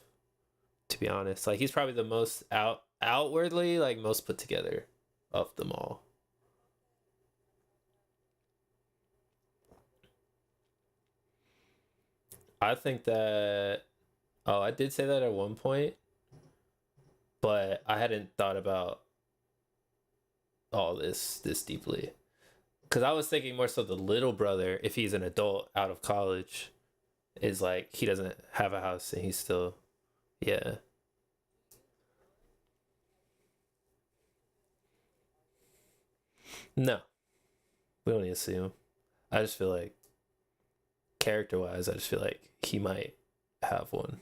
to be honest. Like he's probably the most outwardly like most put together of them all. I think that I did say that at one point, but I hadn't thought about all this deeply. Cuz I was thinking more so the little brother, if he's an adult out of college, is like he doesn't have a house and he's still, yeah. No, we don't need to see him. I just feel like character wise, I just feel like he might have one.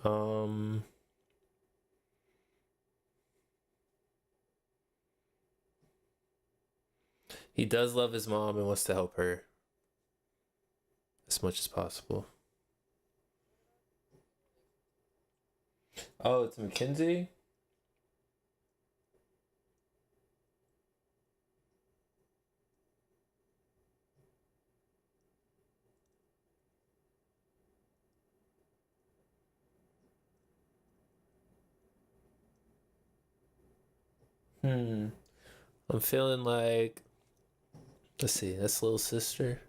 Um, he does love his mom and wants to help her as much as possible. Oh, it's Mackenzie? I'm feeling like, let's see, that's little sister.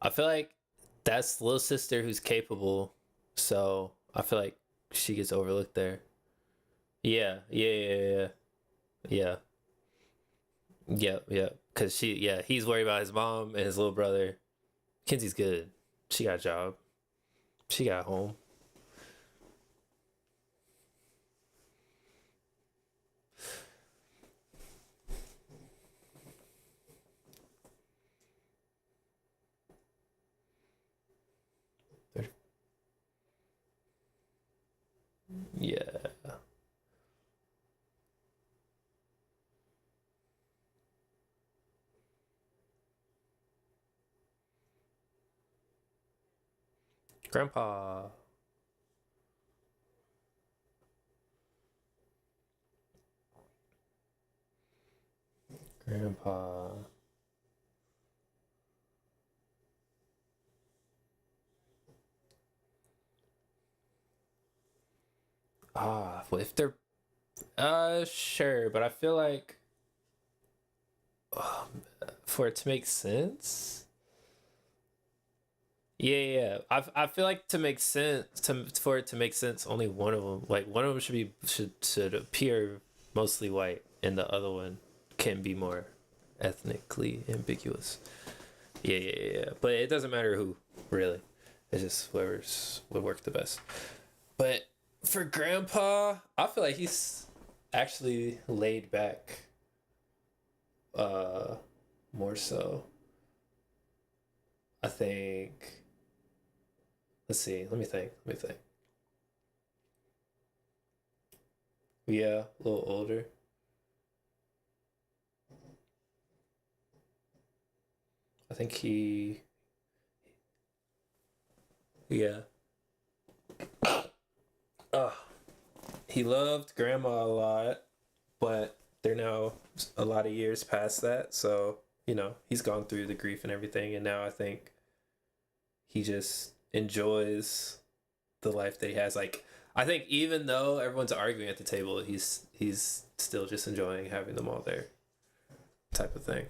I feel like that's little sister who's capable, so I feel like she gets overlooked there. Yeah. Yeah. Yeah. Cause he's worried about his mom and his little brother. Kenzie's good. She got a job. She got home. Yeah. Grandpa. Grandpa. Well, if they're sure, but I feel like for it to make sense. Yeah. I feel like to make sense for it to make sense, only one of them, like one of them should appear mostly white, and the other one can be more ethnically ambiguous. Yeah. But it doesn't matter who, really. It's just whoever's would work the best. But for Grandpa, I feel like he's actually laid back. More so. I think. Let's see. Let me think. Yeah, a little older. I think he. Yeah. Uh, he loved grandma a lot, but they're now a lot of years past that. So, he's gone through the grief and everything. And now I think he just enjoys the life that he has. Like, I think even though everyone's arguing at the table, he's still just enjoying having them all there, type of thing.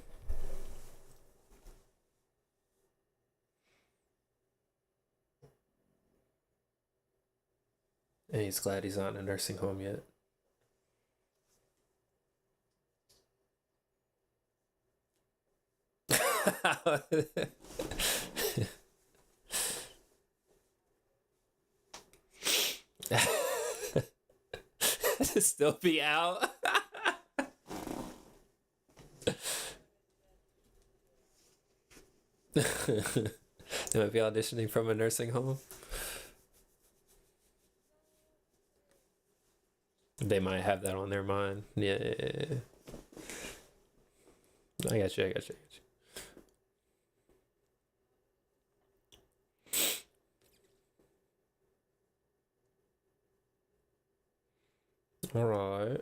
And he's glad he's not in a nursing home yet. To still be out. They might be auditioning from a nursing home. They might have that on their mind. Yeah. I got you. All right.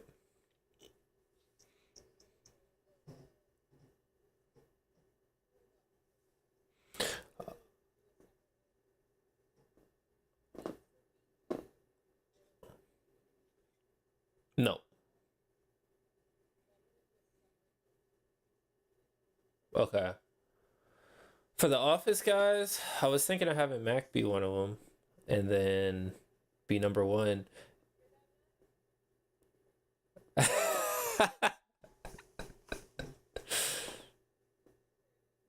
No. Okay. For the office guys, I was thinking of having Mac be one of them, and then be number one.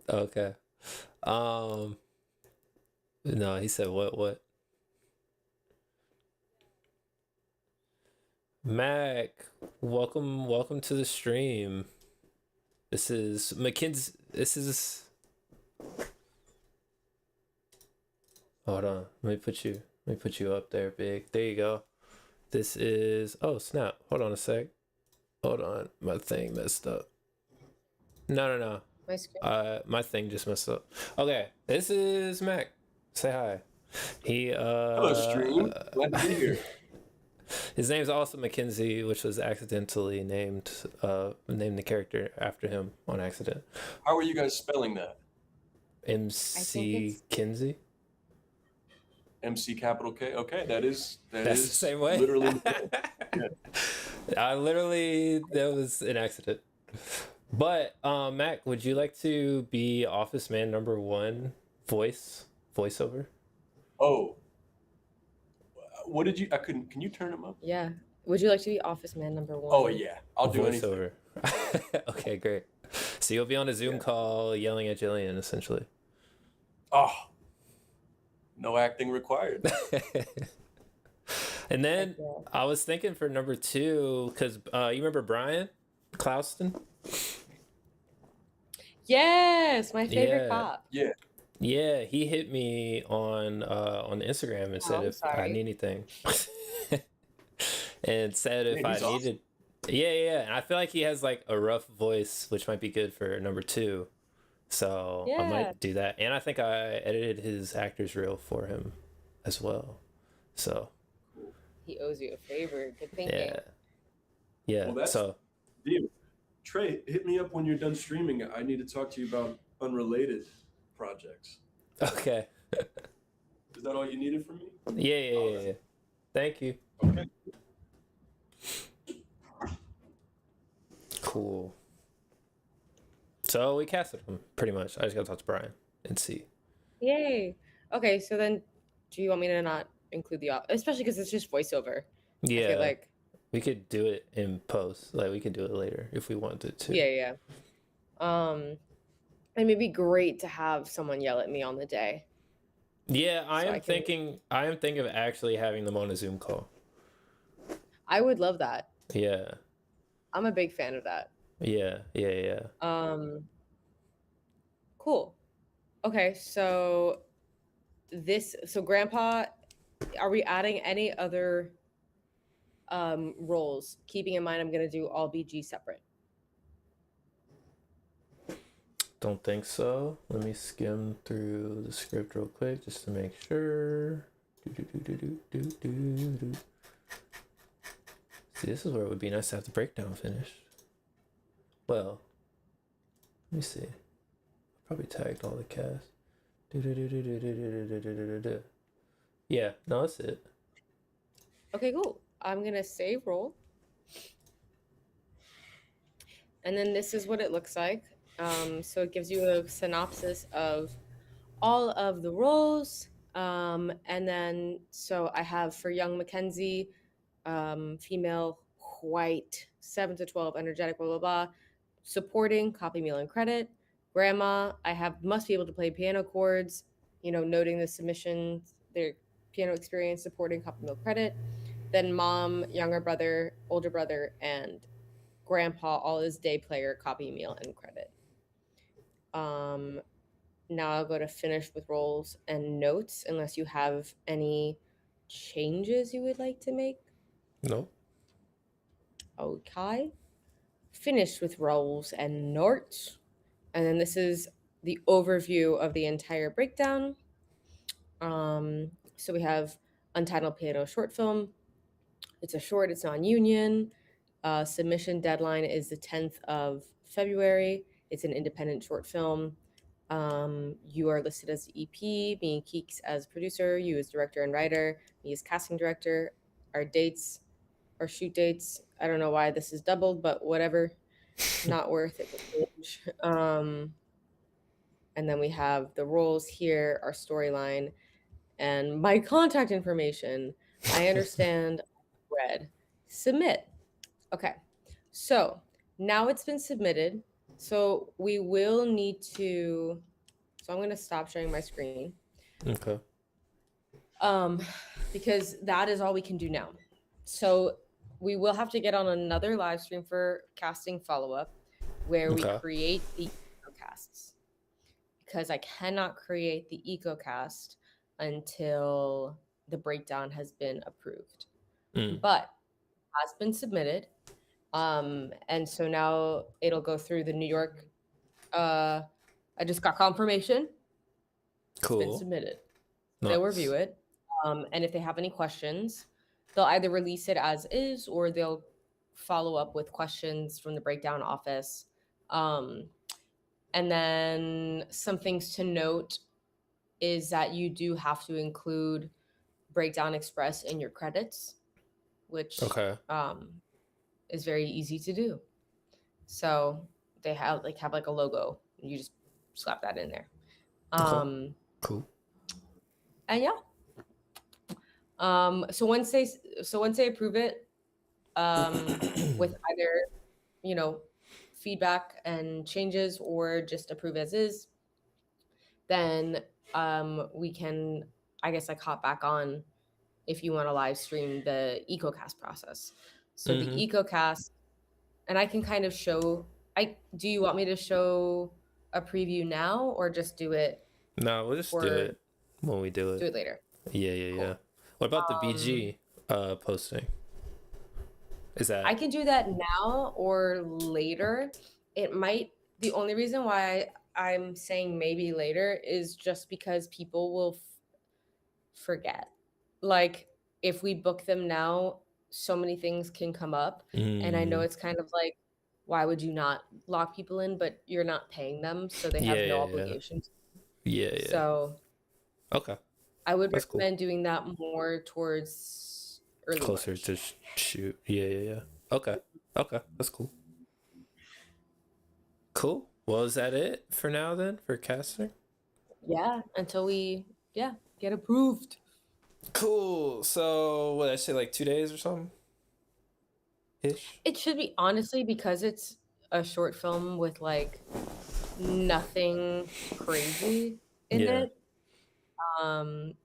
Okay. Um. No, he said what? Mac, welcome to the stream. This is Mackenzie. This is. Hold on. Let me put you up there, big. There you go. This is. Oh snap! Hold on a sec. Hold on, my thing messed up. No. My screen. My thing just messed up. Okay, this is Mac. Say hi. He Hello, stream. Glad to be here. His name's also Mackenzie, which was accidentally named the character after him on accident. How are you guys spelling that? MC Kinsey. MC capital K. Okay, that's That's the same way. literally. That was an accident. But Mac, would you like to be Office Man #1 voiceover? Oh, what did you? I couldn't. Can you turn them up? Yeah. Would you like to be Office Man #1? Oh yeah, I'll do anything. Voiceover. Okay, great. So you'll be on a Zoom Yeah. call yelling at Jillian, essentially. Oh, no acting required. And then Heck yeah. I was thinking for #2, because you remember Brian Clouston? Yes, my favorite Yeah. cop. Yeah. Yeah, he hit me on Instagram and said I'm if I sorry. need anything. And said if Yeah, I he's awesome. needed. Yeah. And I feel like he has like a rough voice, which might be good for #2. So I Yeah. might do that. And I think I edited his actor's reel for him as well. So He owes you a favor. Good thinking. yeah. Yeah. Well, that's- So Deal. Trey, hit me up when you're done streaming. I need to talk to you about unrelated projects. okay. Is that all you needed from me? Yeah. Thank you. Okay. Cool. So we casted him pretty much. I just gotta talk to Brian and see. Yay. Okay, so then do you want me to not include the especially because it's just voiceover? I Yeah. feel like We could do it in post. Like we could do it later if we wanted to. yeah. And it'd be great to have someone yell at me on the day. Yeah, I So am I can- thinking of actually having them on a Zoom call. I would love that. Yeah. I'm a big fan of that. Yeah. Cool. Okay, so Grandpa, are we adding any other roles? Keeping in mind I'm gonna do all BG separate. Don't think so. Let me skim through the script real quick just to make sure. See, this is where it would be nice to have the breakdown finished. Well, let me see. Probably tagged all the cast. Yeah, no, that's it. Okay, cool. I'm gonna save roll. And then this is what it looks like. So it gives you a synopsis of all of the roles. And then, so I have for young Mackenzie, female, white, 7 to 12, energetic, blah, blah, blah. Supporting, copy, meal, and credit. Grandma, must be able to play piano chords, noting the submission, their piano experience, supporting, copy, meal, credit. Then mom, younger brother, older brother, and grandpa, all is day player, copy, meal, and credit. Now I'll go to finish with roles and notes, unless you have any changes you would like to make. No. Okay. Finish with roles and notes. And then this is the overview of the entire breakdown. So we have Untitled Piano Short Film. It's a short, it's non-union. Submission deadline is the 10th of February. It's an independent short film. You are listed as the EP, me and Keeks as producer, you as director and writer, me as casting director. Our dates, our shoot dates, I don't know why this is doubled, but whatever. Not worth it. And then we have the roles here, our storyline, and my contact information. I understand. Read. Submit. Okay. So now it's been submitted. So we will need to. So I'm going to stop sharing my screen. Okay. Because that is all we can do now. So we will have to get on another live stream for casting follow-up where we Okay. create the ecocasts, because I cannot create the ecocast until the breakdown has been approved. Mm. But has been submitted. And so now it'll go through the New York. I just got confirmation. It's been Cool. submitted. They'll Nice. review it. And if they have any questions, they'll either release it as is or they'll follow up with questions from the breakdown office. And then some things to note is that you do have to include Breakdown Express in your credits, which Okay. is very easy to do. So they have like a logo. You just slap that in there. Okay. Cool. And yeah. So once they approve it, with either, you know, feedback and changes or just approve as is, then we can, I guess, like hop back on if you want to live stream the EcoCast process. So the EcoCast, and I can kind of show. Do you want me to show a preview now or just do it No, we'll just do or it when we do do it. it later? Yeah. Cool. What about the BG posting? Is that I can do that now or later. It might. The only reason why I'm saying maybe later is just because people will forget. Like if we book them now, so many things can come up, and I know it's kind of like, why would you not lock people in? But you're not paying them, so they have no yeah. obligation. Yeah. So Okay. I would That's cool. recommend doing that more towards early Closer March. to shoot. Yeah. Okay. That's cool. Cool. Well, is that it for now then for casting? Yeah, until we get approved. Cool. So what did I say, like 2 days or something? Ish. It should be, honestly, because it's a short film with like nothing crazy in Yeah. it.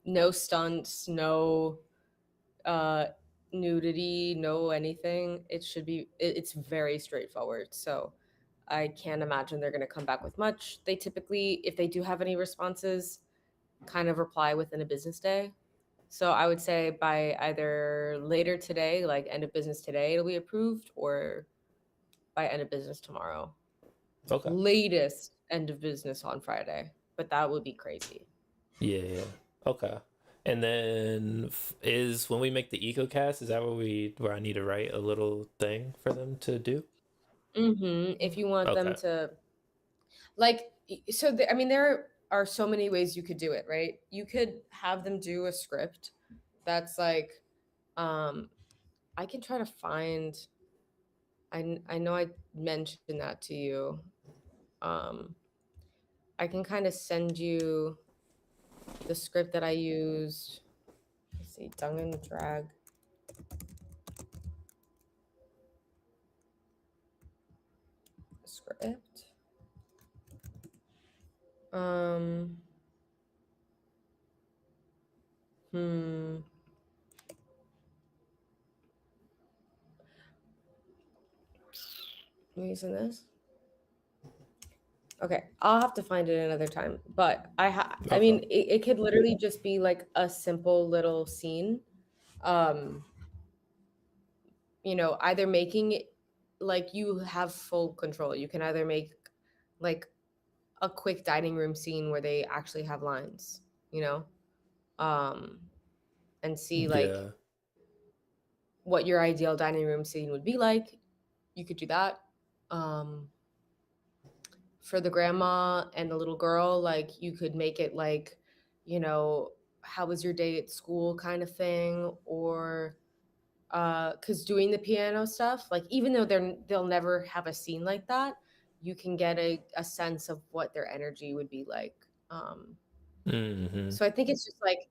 No stunts, no nudity, no anything. It should be it's very straightforward. So I can't imagine they're going to come back with much. They typically, if they do have any responses, kind of reply within a business day. So I would say by either later today, like end of business today, it'll be approved, or by end of business tomorrow. Okay. Latest end of business on Friday. But that would be crazy. Yeah. Okay. And then is when we make the EcoCast, is that where I need to write a little thing for them to do? If you want them Okay. to, like, so I mean, there are so many ways you could do it, right? You could have them do a script that's like, I can try to find, I know I mentioned that to you. I can kind of send you the script that I used. Let's see, Dungeon Drag. Script. Am I using this? Okay, I'll have to find it another time. But I mean, it could literally just be like a simple little scene. You know, either making it like you have full control. You can either make like a quick dining room scene where they actually have lines, you know, and see like Yeah. what your ideal dining room scene would be like. You could do that. For the grandma and the little girl, like you could make it like, you know, how was your day at school kind of thing, or because doing the piano stuff, like even though they'll never have a scene like that, you can get a sense of what their energy would be like. So I think it's just like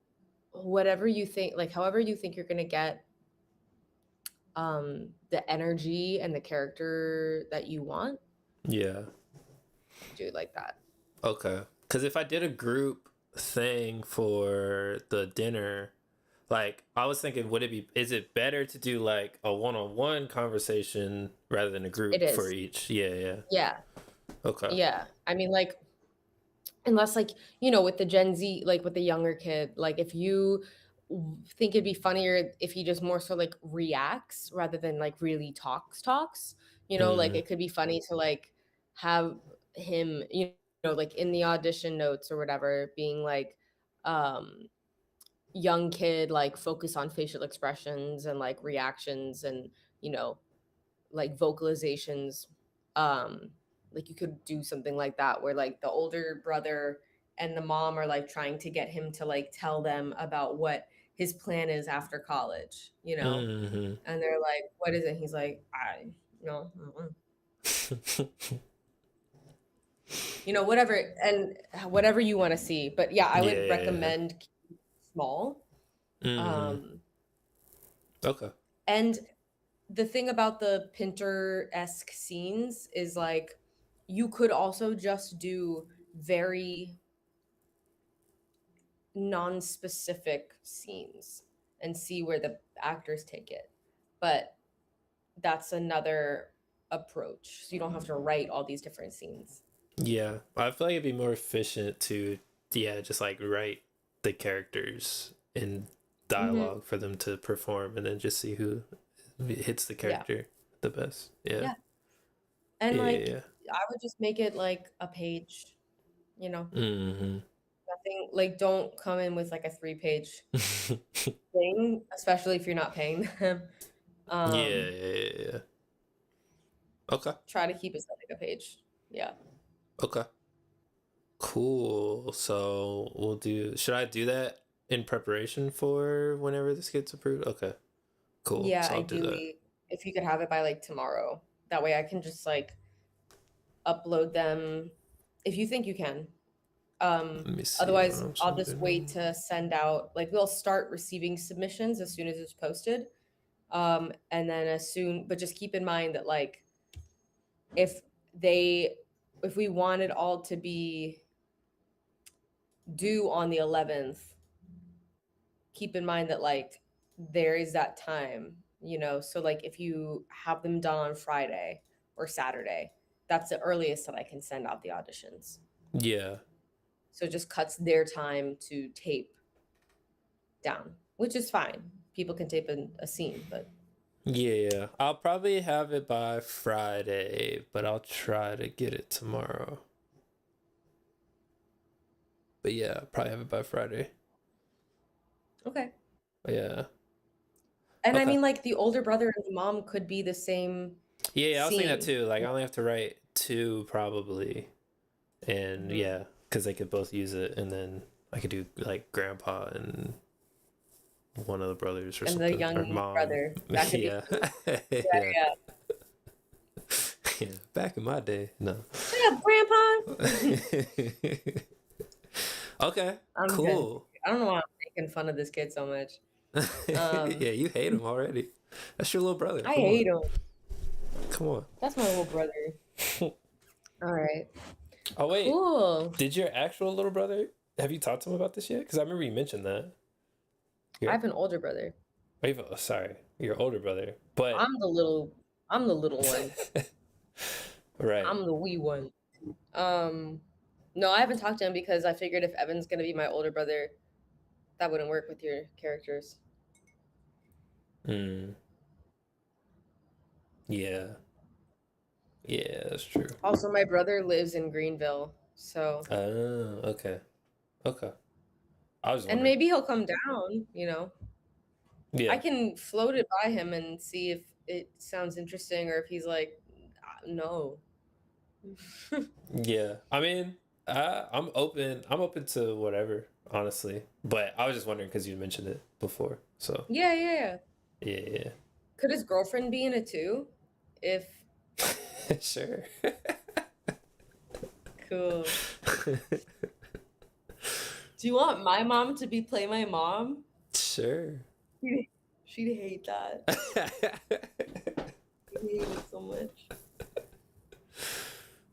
whatever you think, like however you think you're gonna get the energy and the character that you want. Yeah. Do it like that. Okay. Because if I did a group thing for the dinner, like I was thinking, is it better to do like a one-on-one conversation rather than a group It is. for each? Yeah. Okay. Yeah. I mean, like, unless like, you know, with the Gen Z, like with the younger kid, like if you think it'd be funnier if he just more so like reacts rather than like really talks, you know, like it could be funny to like have him, you know, like in the audition notes or whatever, being like, young kid, like focus on facial expressions and like reactions and, you know, like vocalizations. Like you could do something like that where like the older brother and the mom are like trying to get him to like tell them about what his plan is after college, you know? Mm-hmm. And they're like, what is it? He's like, I, no, you know, whatever, and whatever you want to see. But yeah, I would Yeah. recommend keep it small. Mm-hmm. Okay. And the thing about the Pinter-esque scenes is like you could also just do very non-specific scenes and see where the actors take it. But that's another approach. So you don't have to write all these different scenes. Yeah, I feel like it'd be more efficient to, just like write the characters in dialogue for them to perform, and then just see who hits the character the best. Yeah. And like Yeah. I would just make it like a page, you know. Mm-hmm. Nothing like don't come in with like a 3-page thing, especially if you're not paying them. Yeah. Okay. Try to keep it like a page. Yeah. Okay. Cool. So we'll do. Should I do that in preparation for whenever this gets approved? Okay. Cool. Yeah, So I'll do that. ideally, if you could have it by like tomorrow. That way I can just like upload them if you think you can. Let me see Otherwise, what I'll I'm just sending. wait to send out, like we'll start receiving submissions as soon as it's posted. And then but just keep in mind that like if we want it all to be due on the 11th, keep in mind that like there is that time, you know, so like if you have them done on Friday or Saturday, that's the earliest that I can send out the auditions. Yeah. So it just cuts their time to tape down, which is fine. People can tape a scene, but Yeah. I'll probably have it by Friday, but I'll try to get it tomorrow. But yeah, I'll probably have it by Friday. okay. Yeah. And I Okay. mean, like the older brother and the mom could be the same. Yeah, I was thinking that scene. too. Like I only have to write 2 probably. And yeah, because they could both use it, and then I could do like grandpa and one of the brothers or And something. the young or mom. brother. That could be Yeah. Yeah, yeah. yeah. Yeah. Back in my day, no. Shut up, Grandpa. Okay. I'm good. Cool. I don't know why I'm making fun of this kid so much. Yeah, you hate him already. That's your little brother. I Come hate on. him. Come on. That's my little brother. All right. Oh wait, Cool. did your actual little brother? Have you talked to him about this yet? Because I remember you mentioned that. I have an older brother. Sorry, your older brother. But I'm the little one. right. I'm the wee one. No, I haven't talked to him because I figured if Evan's gonna be my older brother, that wouldn't work with your characters. Mm. Yeah. Yeah, that's true. Also, my brother lives in Greenville, so Oh, okay. Okay. I was and wondering. maybe he'll come down, you know. Yeah. I can float it by him and see if it sounds interesting or if he's like, no. Yeah. I mean, I'm open. I'm open to whatever, honestly. But I was just wondering because you mentioned it before. So Yeah. yeah. Could his girlfriend be in it too? If Sure. cool. Do you want my mom to play my mom? Sure. She'd hate that. I hate it so much.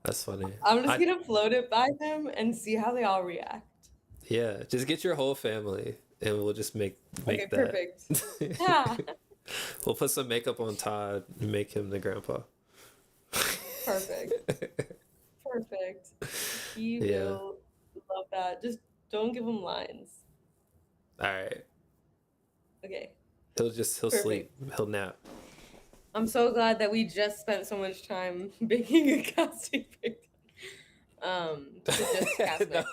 That's funny. I'm just gonna float it by them and see how they all react. Yeah, just get your whole family and we'll just make Okay, that. perfect. Yeah. We'll put some makeup on Todd and make him the grandpa. Perfect. Perfect. He Yeah. will love that. Just don't give him lines. All right. Okay. He'll Perfect. sleep. He'll nap. I'm so glad that we just spent so much time making a casting breakdown. To just cast no,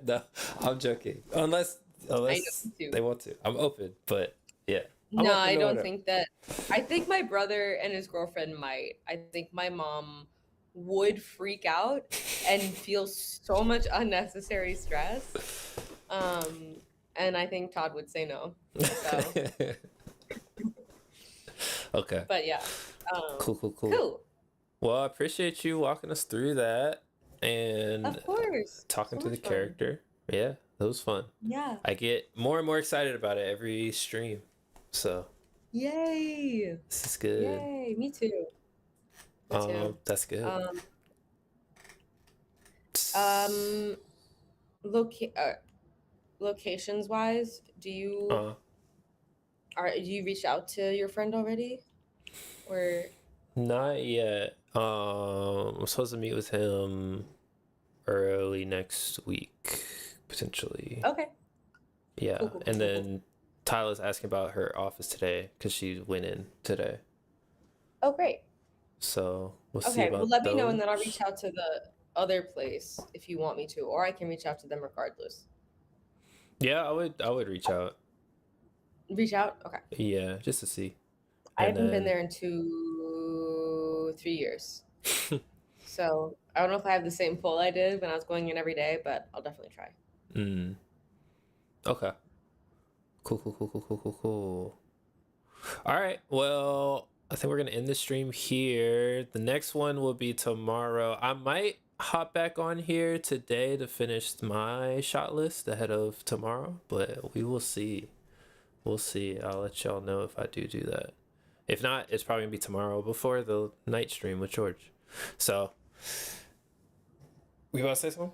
no, I'm joking. Unless too. they want to. I'm open, but yeah. I'm No, open I to don't whatever. think that. I think my brother and his girlfriend might. I think my mom would freak out and feel so much unnecessary stress. and I think Todd would say no. So, Okay. but yeah. Cool. Cool. Well, I appreciate you walking us through that and Of course. talking So to the much fun. character. Yeah, that was fun. Yeah. I get more and more excited about it every stream. So Yay. this is good. Yay. Me too. Me too. That's good. Locations wise, do you reach out to your friend already, or Not yet. I'm supposed to meet with him early next week, potentially. okay? Yeah, Cool. and then Tyler's asking about her office today because she went in today. Oh, great. So we'll see Okay, about well, let me know, and then I'll those. reach out to the other place if you want me to, or I can reach out to them regardless. Yeah, I would reach out. Reach out? Okay. Yeah, just to see. I And haven't been then- there in 3 years. So I don't know if I have the same pull I did when I was going in every day, but I'll definitely try. Okay. Cool. All right. Well, I think we're gonna end the stream here. The next one will be tomorrow. I might hop back on here today to finish my shot list ahead of tomorrow, but we will see. We'll see. I'll let y'all know if I do that. If not, it's probably gonna be tomorrow before the night stream with George. So, we about to say something?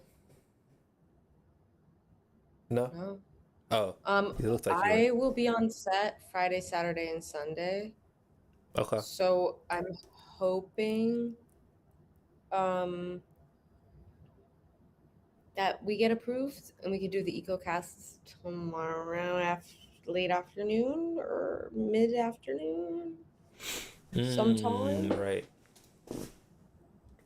No. No. Oh, it looked like you I will be on set Friday, Saturday, and Sunday. were. Okay. So I'm hoping that we get approved and we can do the EcoCast tomorrow late afternoon or mid-afternoon. Sometime. Right.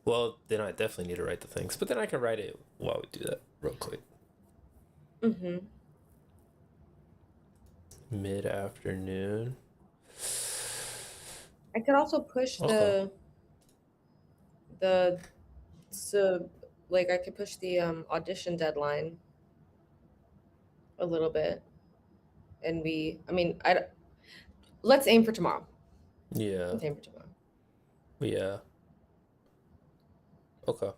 Well, then I definitely need to write the things, but then I can write it while we do that real quick. Mm-hmm. Mid-afternoon. I could also push Okay. I could push the audition deadline a little bit, and let's aim for tomorrow. Yeah. Let's aim for tomorrow. Yeah. Okay.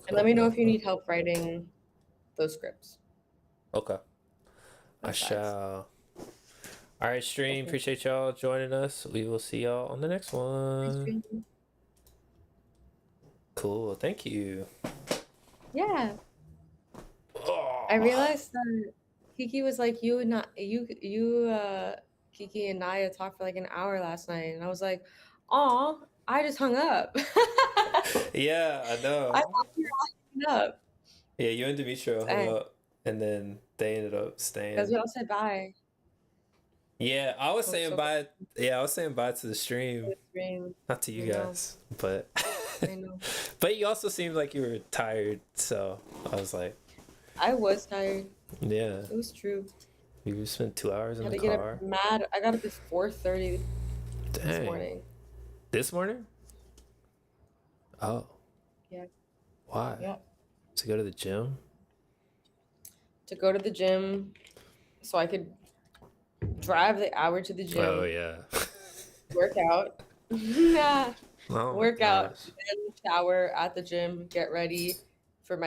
And let me know if you need help writing those scripts. Okay. I Those sides. shall. All right, stream. Okay. Appreciate y'all joining us. We will see y'all on the next one. Cool. Thank you. Yeah. Oh. I realized that Kiki was like, Kiki and Naya talked for like an hour last night, and I was like, "Aw, I just hung up." Yeah, I know. I thought you were all hanging up. Yeah, you and Demetria hung Dang. up, and then they ended up staying. Because we all said bye. Yeah, I was Oh, saying so- bye. Yeah, I was saying bye to the stream, Stream. not to you I know. guys, but I know. but you also seemed like you were tired, so I was like, I was tired. yeah, It was true. you spent 2 hours I in had the to get car. up mad. I got up at 4:30 this Dang. morning. This morning? Oh. Yeah. Why? Yeah. To go to the gym? To go to the gym, so I could drive the hour to the gym, Oh yeah. work out, yeah, Oh my work out, gosh. then shower at the gym, get ready,